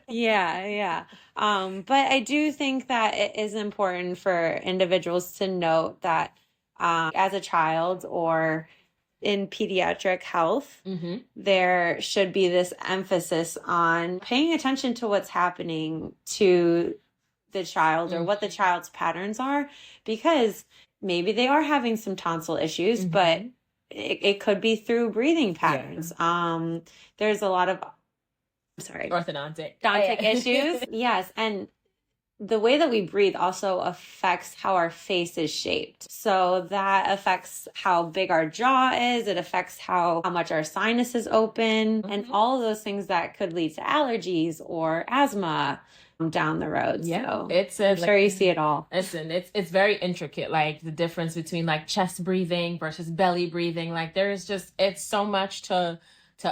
A: Yeah. But I do think that it is important for individuals to note that as a child or in pediatric health, there should be this emphasis on paying attention to what's happening to the child or what the child's patterns are, because maybe they are having some tonsil issues, but it could be through breathing patterns. There's a lot of,
B: orthodontic
A: issues. Yes. And the way that we breathe also affects how our face is shaped. So that affects how big our jaw is. It affects how much our sinuses open, and all of those things that could lead to allergies or asthma down the road. So I'm sure you see it all.
B: Listen, it's very intricate, like the difference between like chest breathing versus belly breathing. Like it's so much to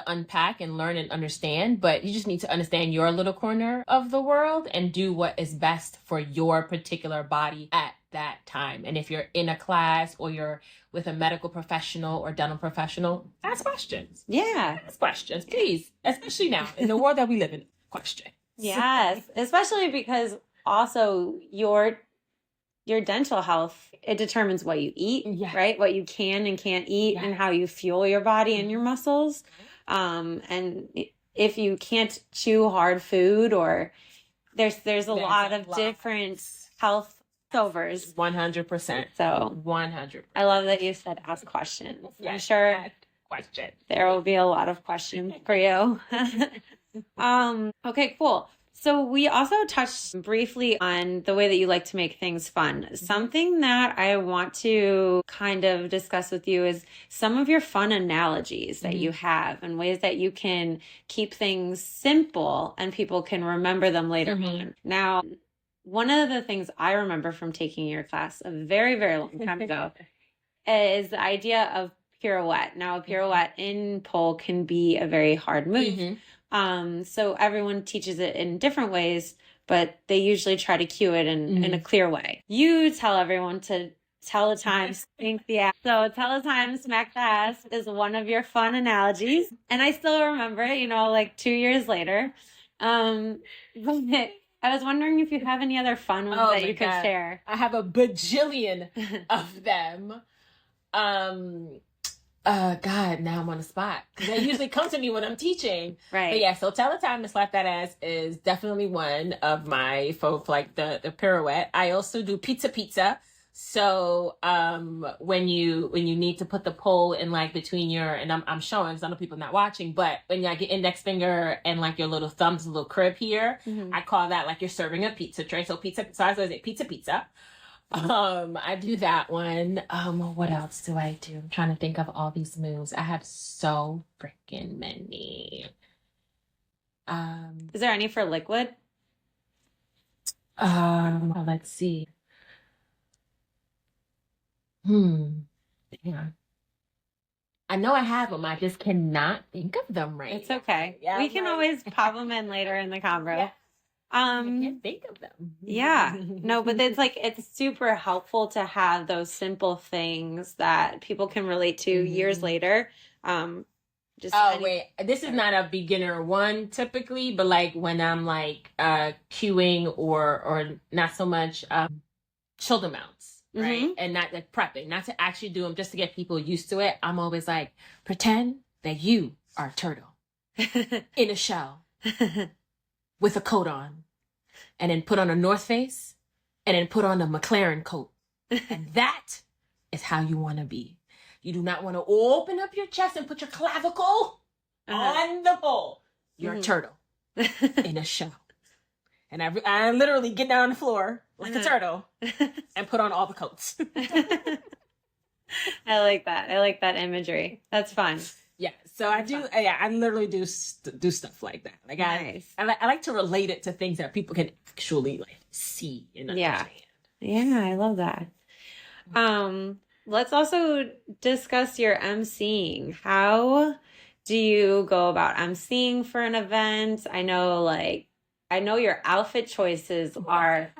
B: unpack and learn and understand, but you just need to understand your little corner of the world and do what is best for your particular body at that time. And if you're in a class or you're with a medical professional or dental professional, ask questions.
A: Yeah.
B: Ask questions, please. Especially now in the world that we live in, questions.
A: Yes. Especially because also your dental health, it determines what you eat, right? What you can and can't eat, and how you fuel your body and your muscles. And if you can't chew hard food, or there's a lot of different health overs.
B: 100%.
A: So
B: 100%.
A: I love that you said ask questions. I'm sure there will be a lot of questions for you. Okay, cool. So we also touched briefly on the way that you like to make things fun. Something that I want to kind of discuss with you is some of your fun analogies that you have, and ways that you can keep things simple and people can remember them later on. Now, one of the things I remember from taking your class a very, very long time ago is the idea of pirouette. Now, a pirouette in pole can be a very hard move. So everyone teaches it in different ways, but they usually try to cue it in a clear way. You tell everyone to tell a time, spank the ass. So tell a time, smack the ass is one of your fun analogies. And I still remember, you know, like 2 years later. But I was wondering if you have any other fun ones that you could share.
B: I have a bajillion of them. God, now I'm on the spot. They usually come to me when I'm teaching.
A: Right.
B: But yeah, so tell a time to slap that ass is definitely one of my for like the pirouette. I also do pizza. So when you need to put the pole in like between your, and I'm showing because I know people not watching, but when you like your index finger and like your little thumb's little crib here, I call that like you're serving a pizza tray. So pizza, so I say pizza. I do that one. What else do I do? I'm trying to think of all these moves. I have so freaking many.
A: Is there any for liquid?
B: Let's see. Yeah. I know I have them. I just cannot think of them right
A: It's okay.
B: Yeah,
A: we can always pop them in later in the convo.
B: Yeah. I can't think of them.
A: Yeah. No, but it's like, it's super helpful to have those simple things that people can relate to years later.
B: Wait, this is not a beginner one typically, but like when I'm like cueing or not so much shoulder mounts. Right. And not like prepping, not to actually do them just to get people used to it. I'm always like, pretend that you are a turtle in a shell with a coat on, and then put on a North Face, and then put on a McLaren coat. And that is how you want to be. You do not want to open up your chest and put your clavicle on the pole. You're a turtle in a shell. And I literally get down on the floor like a turtle and put on all the coats.
A: I like that. I like that imagery. That's fun.
B: Yeah. So I do. Yeah, I literally do stuff like that. Like
A: nice.
B: I like to relate it to things that people can actually like see and understand.
A: Yeah, I love that. Let's also discuss your emceeing. How do you go about emceeing for an event? I know your outfit choices are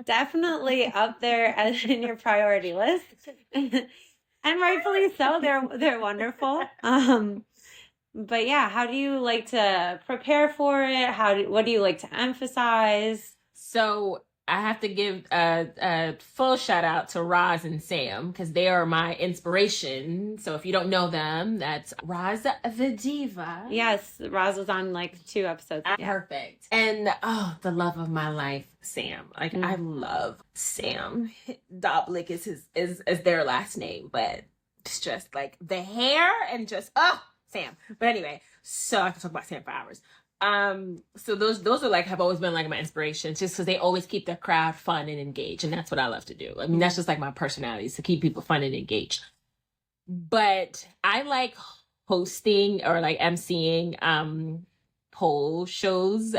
A: definitely up there in your priority list. And rightfully so. They're wonderful. But yeah, how do you like to prepare for it? What do you like to emphasize?
B: So I have to give a full shout out to Roz and Sam because they are my inspiration. So if you don't know them, that's Roz the Diva.
A: Yes, Roz was on like 2 episodes.
B: Perfect. And the love of my life, Sam. Like I love Sam. Doblik is their last name, but it's just like the hair and just Sam. But anyway, so I can talk about Sam for hours. So those are like have always been like my inspirations just because they always keep the crowd fun and engaged, and that's what I love to do. I mean, that's just like my personality is to keep people fun and engaged. But I like hosting or like emceeing pole shows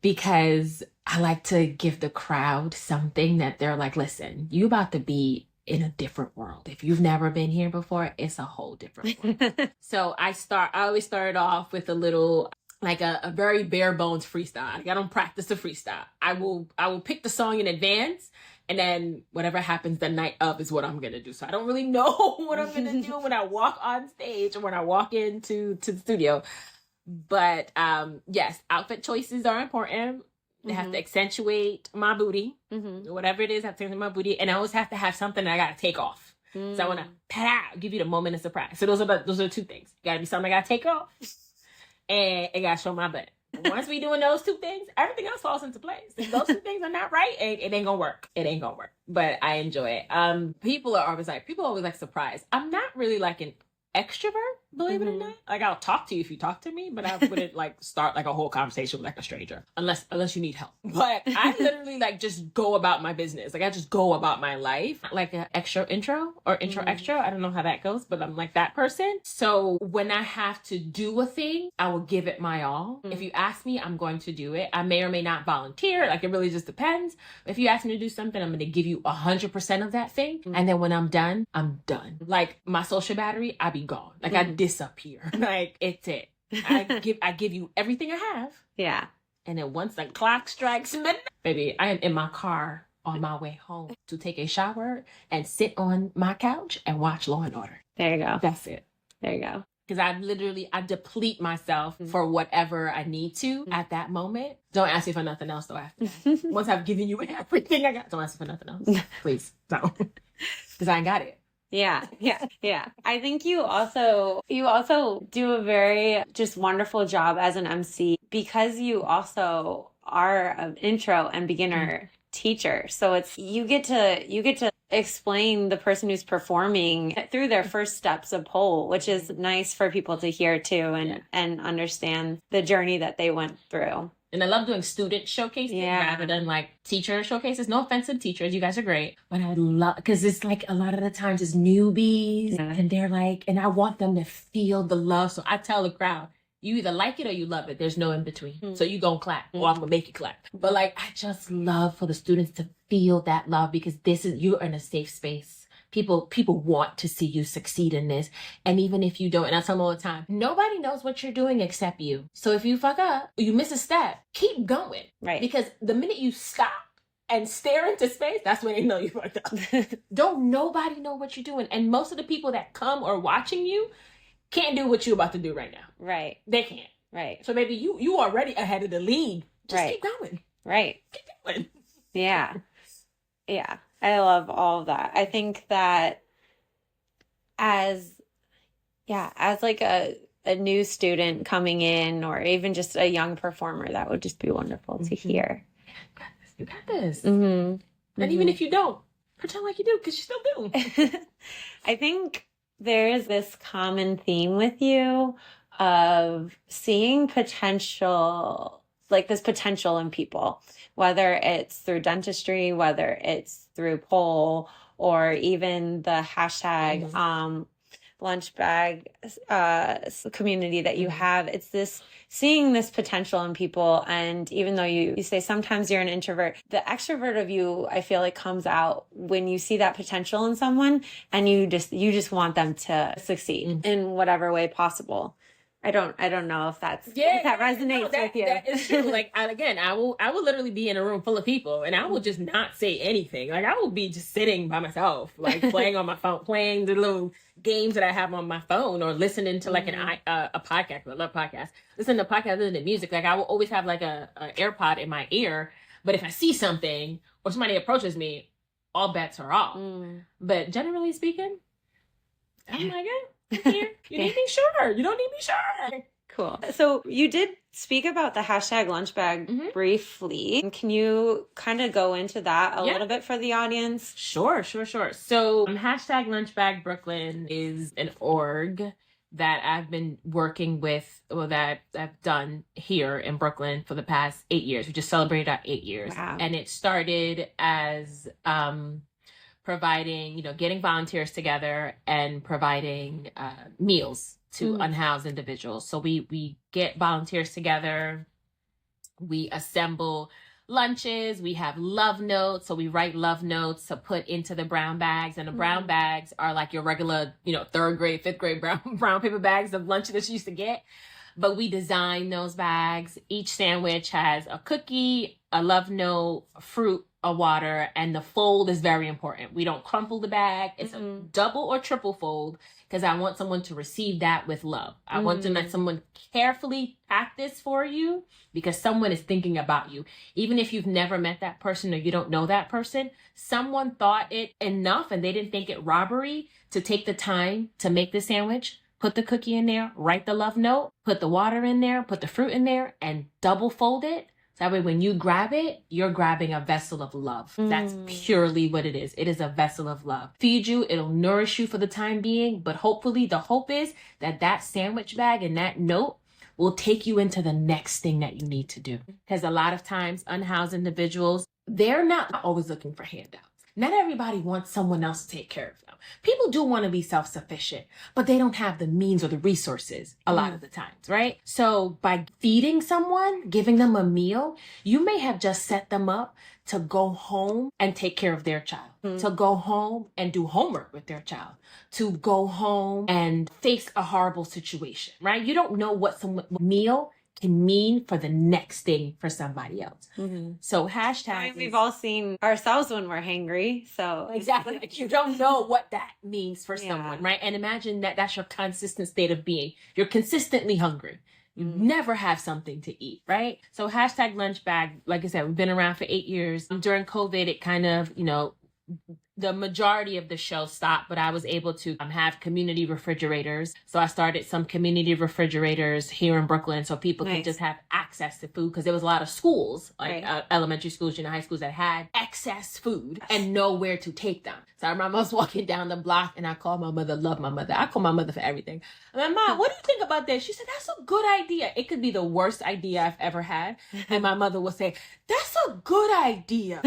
B: because I like to give the crowd something that they're like, listen, you about to be in a different world. If you've never been here before, it's a whole different world. So I always started off with a little, like a very bare bones freestyle. Like I don't practice the freestyle. I will pick the song in advance, and then whatever happens the night of is what I'm going to do. So I don't really know what I'm going to do when I walk on stage or when I walk into the studio. But yes, outfit choices are important. They have to accentuate my booty, whatever it is, I have to accentuate my booty. And I always have to have something that I got to take off. So I want to give you the moment of surprise. So those are the 2 things. Got to be something I got to take off, and it got to show my butt. Once we doing those 2 things, everything else falls into place. If those 2 things are not right, it ain't going to work. It ain't going to work. But I enjoy it. People always like surprised. I'm not really like an extrovert. believe it or not. Like, I'll talk to you if you talk to me, but I wouldn't like start like a whole conversation with like a stranger unless you need help. But I literally like just go about my business. Like, I just go about my life. Like an extra intro or intro extra. I don't know how that goes, but I'm like that person. So when I have to do a thing, I will give it my all. If you ask me, I'm going to do it. I may or may not volunteer. Like, it really just depends. If you ask me to do something, I'm going to give you 100% of that thing. And then when I'm done, I'm done. Like, my social battery, I be gone. Like, I disappear. Like, it's it. I give you everything I have.
A: Yeah.
B: And then once the clock strikes midnight, baby, I am in my car on my way home to take a shower and sit on my couch and watch Law and Order.
A: There you go.
B: That's it.
A: There you go.
B: Because I deplete myself for whatever I need to at that moment. Don't ask me for nothing else though after that. Once I've given you everything I got, don't ask me for nothing else. Please, don't. Because I ain't got it.
A: Yeah. I think you also do a very just wonderful job as an MC because you also are an intro and beginner teacher. So it's you get to explain the person who's performing through their first steps of pole, which is nice for people to hear too and understand the journey that they went through.
B: And I love doing student showcases rather than like teacher showcases. No offense to teachers. You guys are great. But I love, because it's like a lot of the times it's newbies and they're like, and I want them to feel the love. So I tell the crowd, you either like it or you love it. There's no in between. So you gonna clap or I'm gonna make you clap. But like, I just love for the students to feel that love because you're in a safe space. People want to see you succeed in this. And even if you don't, and I tell them all the time, nobody knows what you're doing except you. So if you fuck up, you miss a step, keep going.
A: Right.
B: Because the minute you stop and stare into space, that's when they know you fucked up. Don't nobody know what you're doing. And most of the people that come or watching you can't do what you're about to do right now.
A: Right.
B: They can't.
A: Right.
B: So maybe you already ahead of the league. Just keep going.
A: Right.
B: Keep going.
A: Yeah. Yeah. I love all of that. I think that as like a new student coming in or even just a young performer, that would just be wonderful to hear.
B: You got this. And even if you don't, pretend like you do because you still do.
A: I think there is this common theme with you of seeing potential, like this potential in people, whether it's through dentistry, whether it's through pole, or even the hashtag lunch bag community that you have. It's this seeing this potential in people. And even though you say sometimes you're an introvert, the extrovert of you, I feel like, comes out when you see that potential in someone and you just want them to succeed in whatever way possible. I don't know if that resonates with you.
B: That is true. Like, I will literally be in a room full of people and I will just not say anything. Like, I will be just sitting by myself, like playing on my phone, playing the little games that I have on my phone or listening to like a podcast. I love podcasts. Listen to podcasts, listen to music. Like, I will always have like a AirPod in my ear. But if I see something or somebody approaches me, all bets are off. But generally speaking, I'm like, here. You need me? Sure. You don't need me? Sure.
A: Cool. So you did speak about the hashtag lunch bag briefly. Can you kind of go into that a little bit for the audience?
B: Sure. So hashtag lunch bag Brooklyn is an org that I've been working with, that I've done here in Brooklyn for the past 8 years. We just celebrated our 8 years.
A: Wow.
B: And it started as providing, getting volunteers together and providing meals to unhoused individuals. So we get volunteers together, we assemble lunches, we have love notes. So we write love notes to put into the brown bags, and the brown bags are like your regular, 3rd grade, 5th grade brown paper bags of lunch that you used to get. But we design those bags. Each sandwich has a cookie, a love note, fruit, a water, and the fold is very important. We don't crumple the bag. It's a double or triple fold because I want someone to receive that with love. I want to let someone carefully pack this for you because someone is thinking about you. Even if you've never met that person or you don't know that person, someone thought it enough and they didn't think it robbery to take the time to make the sandwich, put the cookie in there, write the love note, put the water in there, put the fruit in there, and double fold it. So that way, when you grab it, you're grabbing a vessel of love. That's purely what it is. It is a vessel of love. Feed you, it'll nourish you for the time being, but hopefully the hope is that that sandwich bag and that note will take you into the next thing that you need to do. Because a lot of times, unhoused individuals, they're not always looking for handouts. Not everybody wants someone else to take care of them. People do want to be self-sufficient, but they don't have the means or the resources a lot of the times, right? So by feeding someone, giving them a meal, you may have just set them up to go home and take care of their child, to go home and do homework with their child, to go home and face a horrible situation, right? You don't know what some meal can mean for the next thing for somebody else. So hashtag
A: we've all seen ourselves when we're hangry. So
B: exactly, like you don't know what that means for someone, right? And imagine that that's your consistent state of being. You're consistently hungry. You never have something to eat, right? So hashtag lunch bag, like I said, we've been around for 8 years. During COVID, it kind of, the majority of the show stopped, but I was able to have community refrigerators. So I started some community refrigerators here in Brooklyn so people can just have access to food, because there was a lot of schools, like elementary schools, high schools that had excess food and nowhere to take them. So I remember I was walking down the block and I called my mother, love my mother. I call my mother for everything. I'm like, Mom, what do you think about this? She said, that's a good idea. It could be the worst idea I've ever had. And my mother would say, that's a good idea.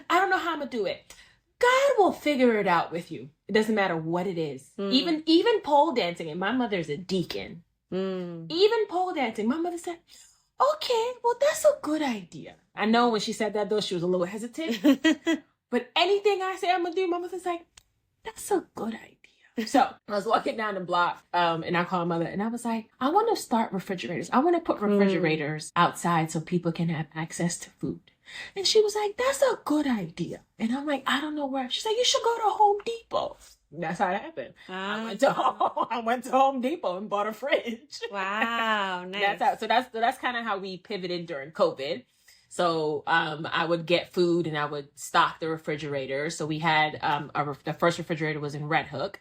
B: I don't know how I'm going to do it. God will figure it out with you. It doesn't matter what it is. Even pole dancing, and my mother's a deacon. Even pole dancing, my mother said, okay, well, that's a good idea. I know when she said that, though, she was a little hesitant. But anything I say I'm going to do, my mother's like, that's a good idea. So I was walking down the block and I called mother and I was like, I want to start refrigerators. I want to put refrigerators outside so people can have access to food. And she was like, that's a good idea. And I'm like, I don't know where. She's like, you should go to Home Depot. That's how it happened. I went to Home Depot and bought a fridge.
A: Wow, nice.
B: So that's kind of how we pivoted during COVID. So I would get food and I would stock the refrigerator. So we had the first refrigerator was in Red Hook.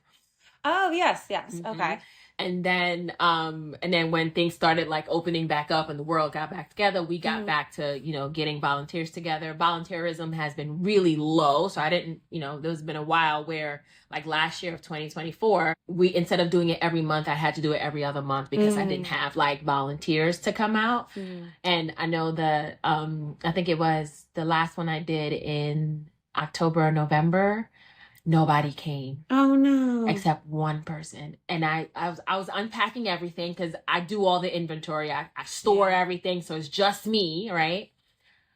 A: Oh, yes. Okay.
B: And then when things started like opening back up and the world got back together, we got back to, getting volunteers together. Volunteerism has been really low. So I didn't, there's been a while where like last year of 2024, instead of doing it every month, I had to do it every other month because I didn't have like volunteers to come out. And I know I think it was the last one I did in October or November. Nobody came.
A: Oh no!
B: Except one person, and I was unpacking everything because I do all the inventory. I store everything, so it's just me, right?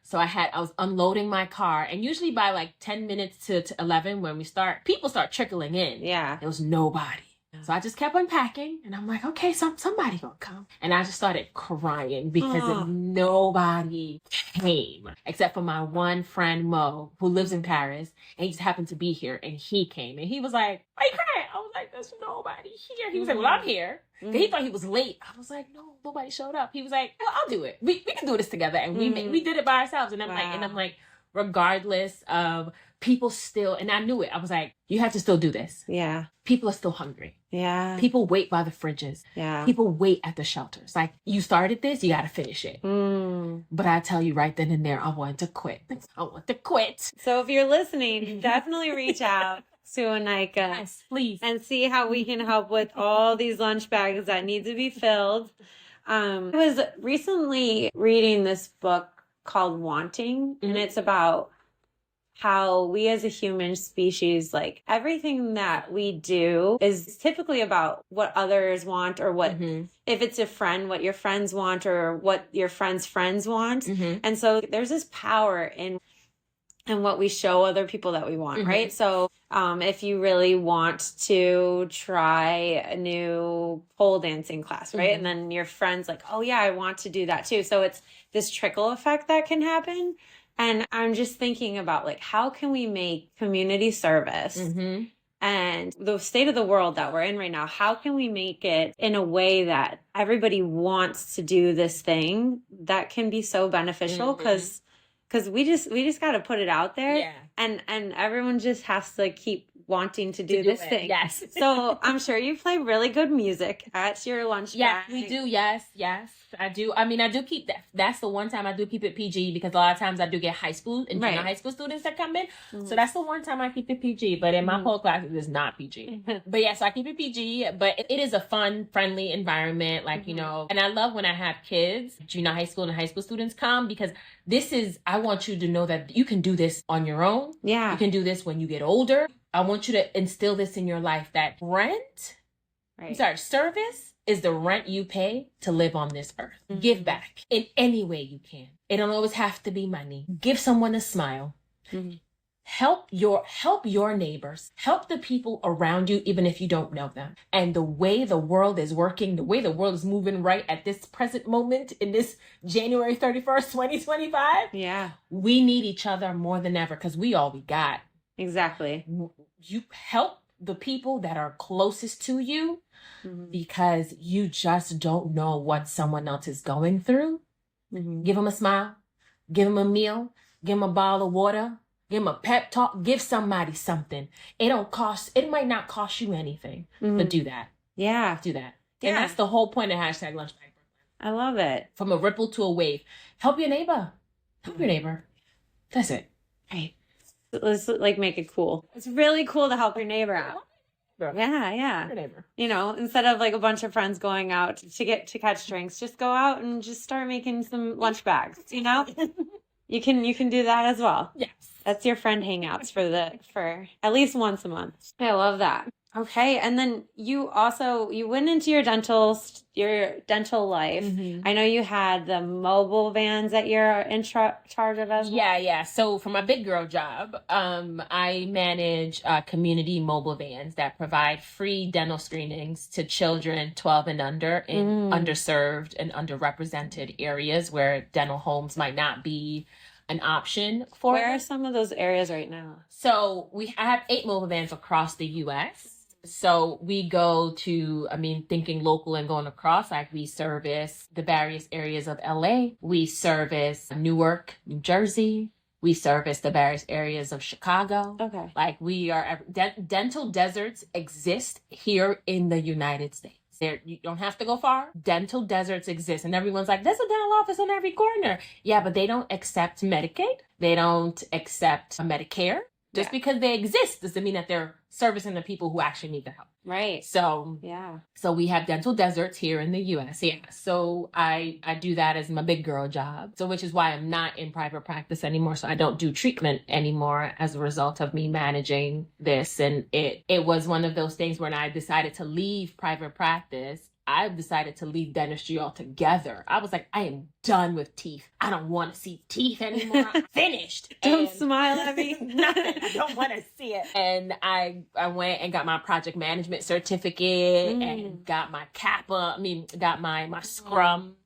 B: So I was unloading my car, and usually by like 10 minutes to 11 when people start trickling in.
A: Yeah,
B: there was nobody. So I just kept unpacking and I'm like, okay, somebody gonna come. And I just started crying because nobody came except for my one friend, Mo, who lives in Paris. And he just happened to be here and he came. And he was like, why you crying? I was like, there's nobody here. He was like, well, I'm here. He thought he was late. I was like, no, nobody showed up. He was like, well, I'll do it. We can do this together. And we did it by ourselves. And I'm like, regardless of people still, and I knew it. I was like, you have to still do this.
A: Yeah.
B: People are still hungry.
A: Yeah.
B: People wait by the fridges.
A: Yeah.
B: People wait at the shelters. Like, you started this, you got to finish it. But I tell you right then and there, I wanted to quit.
A: So if you're listening, definitely reach out to Anaika.
B: Yes, please.
A: And see how we can help with all these lunch bags that need to be filled. I was recently reading this book called Wanting, and it's about how we as a human species, like everything that we do is typically about what others want or what, if it's a friend, what your friends want or what your friends' friends want. And so there's this power in what we show other people that we want, right? So if you really want to try a new pole dancing class, right? And then your friend's like, oh yeah, I want to do that too. So it's this trickle effect that can happen. And I'm just thinking about like, how can we make community service and the state of the world that we're in right now, how can we make it in a way that everybody wants to do this thing that can be so beneficial? Because we just got to put it out there, and everyone just has to keep wanting to do this thing.
B: Yes.
A: So I'm sure you play really good music at your lunch
B: Yeah,
A: break.
B: we do. Yes, I do. I mean, I do keep that. That's the one time I do keep it PG, because a lot of times I do get high school and junior high school students that come in. So that's the one time I keep it PG. But in my pole class, it is not PG. But yeah, so I keep it PG. But it is a fun, friendly environment. Like, you know, and I love when I have kids, junior high school and high school students come, because I want you to know that you can do this on your own.
A: Yeah.
B: You can do this when you get older. I want you to instill this in your life, that service is the rent you pay to live on this earth. Give back in any way you can. It don't always have to be money. Give someone a smile. Help your neighbors. Help the people around you, even if you don't know them. And the way the world is working, the way the world is moving right at this present moment, in this January 31st, 2025.
A: Yeah.
B: We need each other more than ever, because we all we got.
A: Exactly.
B: You help the people that are closest to you, because you just don't know what someone else is going through. Give them a smile, give them a meal, give them a bottle of water, give them a pep talk, give somebody something. It might not cost you anything, but do that.
A: Yeah.
B: Do that. Yeah. And that's the whole point of hashtag Lunch Break.
A: I love it.
B: From a ripple to a wave. Help your neighbor. Help your neighbor. That's it.
A: Right. Let's make it cool. It's really cool to help your neighbor out. Yeah.
B: Your neighbor.
A: You know, instead of like a bunch of friends going out to catch drinks, just go out and just start making some lunch bags, you know? You can do that as well.
B: Yes.
A: That's your friend hangouts for at least once a month. I love that. Okay. And then you went into your dental life. I know you had the mobile vans that you're in charge of as well.
B: Yeah. So for my big girl job, I manage community mobile vans that provide free dental screenings to children 12 and under in underserved and underrepresented areas where dental homes might not be an option for.
A: Where are some of those areas right now?
B: So I have 8 mobile vans across the U.S. So we go to, thinking local and going across, like we service the various areas of LA. We service Newark, New Jersey. We service the various areas of Chicago.
A: Okay.
B: Like dental deserts exist here in the United States. You don't have to go far. Dental deserts exist. And everyone's like, there's a dental office on every corner. Yeah, but they don't accept Medicaid. They don't accept Medicare. Just because they exist doesn't mean that they're servicing the people who actually need the help.
A: Right.
B: So, So we have dental deserts here in the U.S. Yeah. So I do that as my big girl job. So which is why I'm not in private practice anymore. So I don't do treatment anymore as a result of me managing this. And it was one of those things when I decided to leave private practice. I decided to leave dentistry altogether. I was like, I am done with teeth. I don't want to see teeth anymore. I'm finished.
A: Don't smile at me.
B: Nothing. I don't want to see it. And I went and got my project management certificate and got my CAPA. Got my scrum.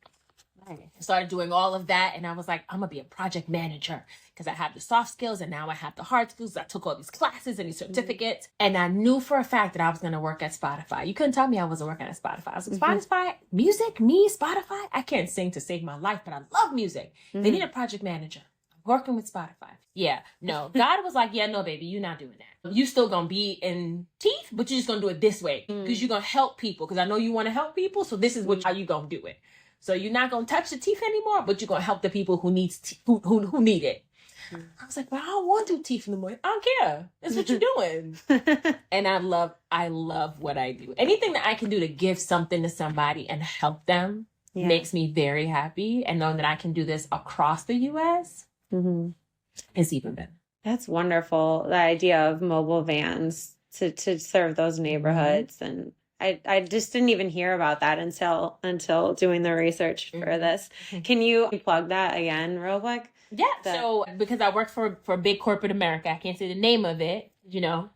B: Started doing all of that. And I was like, I'm going to be a project manager because I have the soft skills and now I have the hard skills. I took all these classes and these certificates. And I knew for a fact that I was going to work at Spotify. You couldn't tell me I wasn't working at Spotify. I was like, Spotify, music, me, Spotify. I can't sing to save my life, but I love music. They need a project manager. I'm working with Spotify. Yeah, no. God was like, yeah, no, baby, you're not doing that. You still going to be in teeth, but you're just going to do it this way because you're going to help people because I know you want to help people. So this is how you going to do it. So you're not going to touch the teeth anymore, but you're going to help the people who need who need it. I was like, well, I don't want to do teeth in the morning. I don't care. That's what you're doing. And I love what I do. Anything that I can do to give something to somebody and help them makes me very happy. And knowing that I can do this across the U.S. is even better.
A: That's wonderful. The idea of mobile vans to serve those neighborhoods and I just didn't even hear about that until doing the research for this. Can you plug that again real quick?
B: Yeah. So because I work for big corporate America, I can't say the name of it, they don't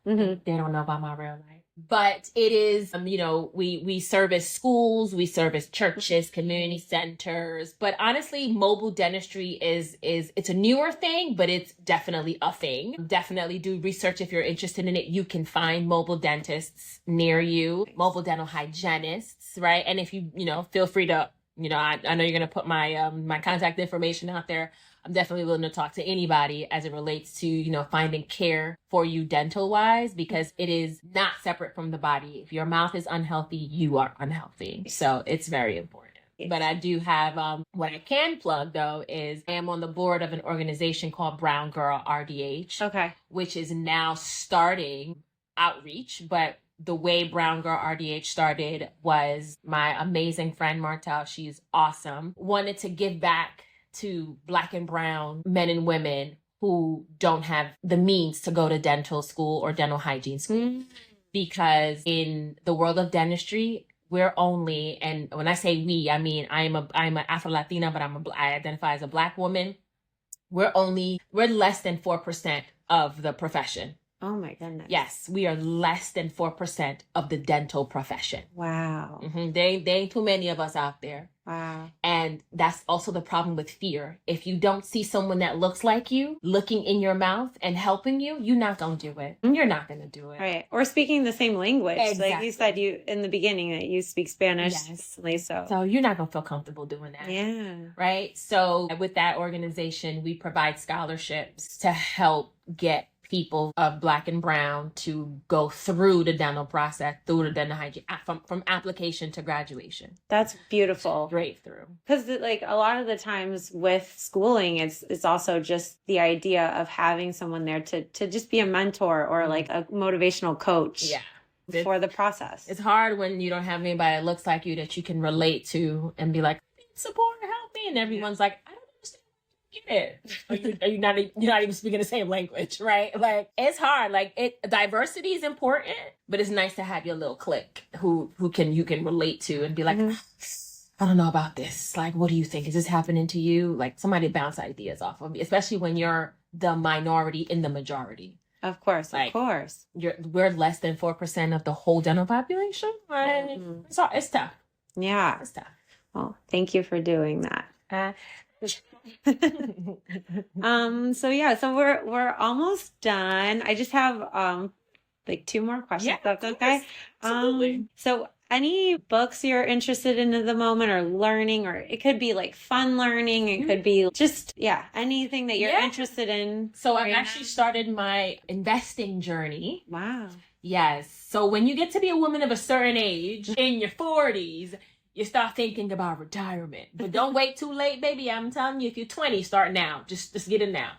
B: know about my real life. But it is, we service schools, we service churches, community centers. But honestly, mobile dentistry it's a newer thing, but it's definitely a thing. Definitely do research if you're interested in it. You can find mobile dentists near you, mobile dental hygienists, right? And if you, feel free to You know, I know you're going to put my my contact information out there. I'm definitely willing to talk to anybody as it relates to, you know, finding care for you dental wise, because it is not separate from the body. If your mouth is unhealthy, you are unhealthy. So it's very important. But I do have, what I can plug though is I am on the board of an organization called Brown Girl RDH.
A: Okay.
B: Which is now starting outreach. But the way Brown Girl RDH started was my amazing friend Martel, she's awesome, wanted to give back to Black and brown men and women who don't have the means to go to dental school or dental hygiene school. Because in the world of dentistry, we're only, and when I say we, I mean I'm an Afro-Latina, but I identify as a Black woman. We're less than 4% of the profession.
A: Oh my goodness.
B: Yes, we are less than 4% of the dental profession.
A: Wow.
B: They ain't too many of us out there.
A: Wow.
B: And that's also the problem with fear. If you don't see someone that looks like you looking in your mouth and helping you, you're not going to do it. You're not going to do it.
A: Right. Or speaking the same language.
B: Exactly.
A: Like you said in the beginning that you speak Spanish.
B: Yes.
A: So
B: you're not going to feel comfortable doing that.
A: Yeah.
B: Right. So with that organization, we provide scholarships to help get people of Black and brown to go through the dental process, through the dental hygiene, from application to graduation.
A: That's beautiful.
B: Straight through.
A: Because like a lot of the times with schooling, it's also just the idea of having someone there to just be a mentor or like a motivational coach.
B: Yeah.
A: For the process. It's
B: hard when you don't have anybody that looks like you that you can relate to and be like, support, help me. And everyone's like, I don't get it. You're not even speaking the same language, right? Like it's hard. Like diversity is important, but it's nice to have your little clique who you can relate to and be like, I don't know about this. Like, what do you think? Is this happening to you? Like somebody bounce ideas off of me, especially when you're the minority in the majority.
A: Of course,
B: like,
A: of course.
B: We're less than 4% of the whole dental population. Right? It's tough.
A: Yeah.
B: It's tough.
A: Well, thank you for doing that. So we're almost done. I just have like 2 more questions.
B: Yeah,
A: that's okay.
B: Absolutely.
A: So any books you're interested in at the moment or learning, or it could be like fun learning, it could be just anything that you're interested in.
B: So I've actually started my investing journey.
A: Wow.
B: Yes. So when you get to be a woman of a certain age in your 40s, you start thinking about retirement. But don't wait too late, baby. I'm telling you, if you're 20, start now. Just get it now.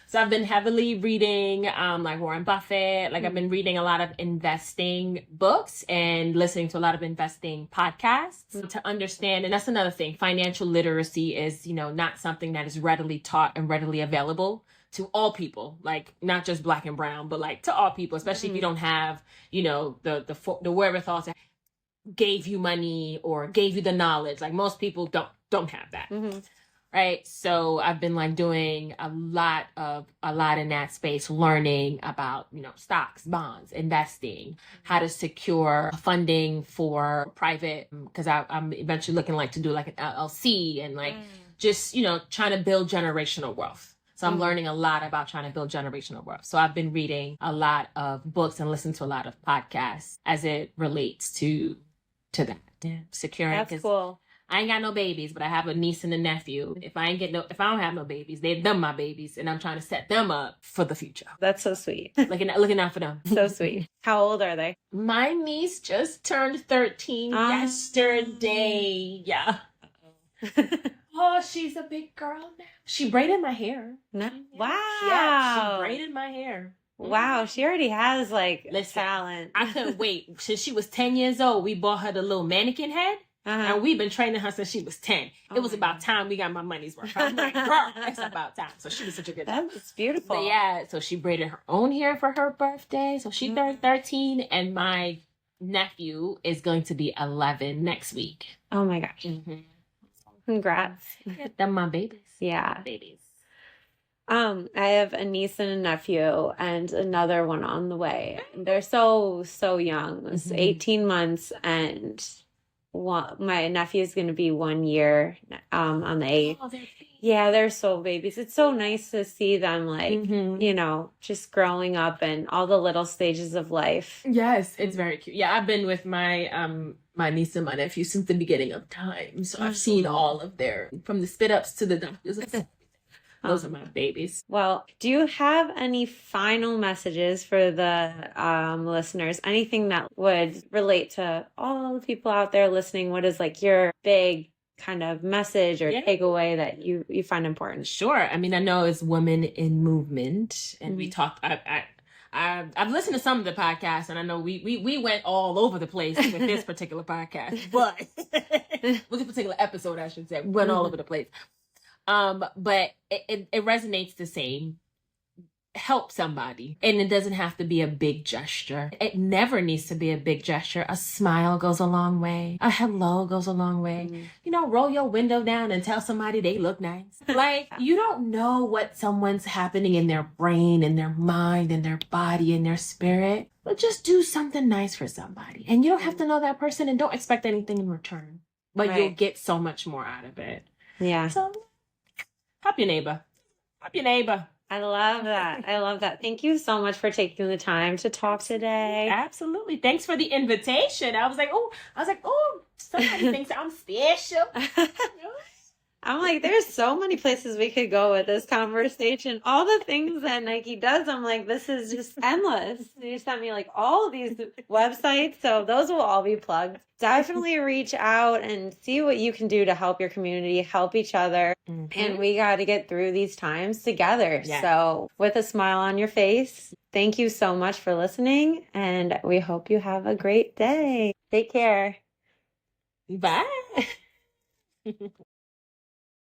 B: So I've been heavily reading like Warren Buffett. Like I've been reading a lot of investing books and listening to a lot of investing podcasts to understand. And that's another thing. Financial literacy is, not something that is readily taught and readily available to all people, like not just Black and brown, but like to all people, especially if you don't have, the wherewithal to gave you money or gave you the knowledge. Like most people don't have that. Right. So I've been like doing a lot in that space, learning about, stocks, bonds, investing, how to secure funding for private, because I'm eventually looking like to do like an LLC and like just, trying to build generational wealth. So I'm learning a lot about trying to build generational wealth. So I've been reading a lot of books and listening to a lot of podcasts as it relates to that. Yeah. Securing.
A: That's cool.
B: I ain't got no babies, but I have a niece and a nephew. If I don't have no babies, they're them my babies, and I'm trying to set them up for the future.
A: That's so sweet.
B: Looking out for them.
A: So sweet. How old are they?
B: My niece just turned 13 yesterday. Yeah. Oh, she's a big girl now. She braided my hair.
A: No. Wow.
B: Yeah, she braided my hair.
A: Wow, she already has like talent.
B: I couldn't wait. Since she was 10 years old, we bought her the little mannequin head. And we've been training her since she was 10. It was about time we got my money's worth. I'm like, girl, it's about time. So she was such a good daughter.
A: That's beautiful.
B: But yeah, so she braided her own hair for her birthday. So she turned 13, and my nephew is going to be 11 next week.
A: Oh my gosh. Congrats.
B: They're my babies.
A: Yeah.
B: Babies.
A: I have a niece and a nephew and another one on the way. They're so young. It's 18 months and my nephew is going to be 1 year on the 8th.
B: Oh, they're
A: Yeah, they're so babies. It's so nice to see them like,
B: Mhm.
A: you know, just growing up and all the little stages of life.
B: Yes, it's very cute. Yeah, I've been with my niece and my nephew since the beginning of time. So I've seen all of their, from the spit ups to the doctors. Those are my babies.
A: Well, do you have any final messages for the listeners? Anything that would relate to all the people out there listening? What is like your big kind of message or takeaway that you find important?
B: Sure. I mean, I know it's women in movement, and we talked. I've listened to some of the podcasts, and I know we went all over the place with this particular podcast, but with this particular episode, I should say, we went all over the place. But it resonates the same. Help somebody. And it doesn't have to be a big gesture. It never needs to be a big gesture. A smile goes a long way. A hello goes a long way. You know, roll your window down and tell somebody they look nice. Like, you don't know what someone's happening in their brain, in their mind, in their body, in their spirit. But just do something nice for somebody. And you don't have to know that person, and don't expect anything in return. But you'll get so much more out of it.
A: Yeah.
B: So, help your neighbor. Help your neighbor.
A: I love that. I love that. Thank you so much for taking the time to talk today.
B: Absolutely. Thanks for the invitation. I was like, oh, somebody thinks I'm special.
A: I'm like, there's so many places we could go with this conversation. All the things that Nikey does, I'm like, this is just endless. You sent me like all of these websites, so those will all be plugged. Definitely reach out and see what you can do to help your community, help each other. And we got to get through these times together. Yeah. So with a smile on your face, thank you so much for listening, and we hope you have a great day. Take care.
B: Bye.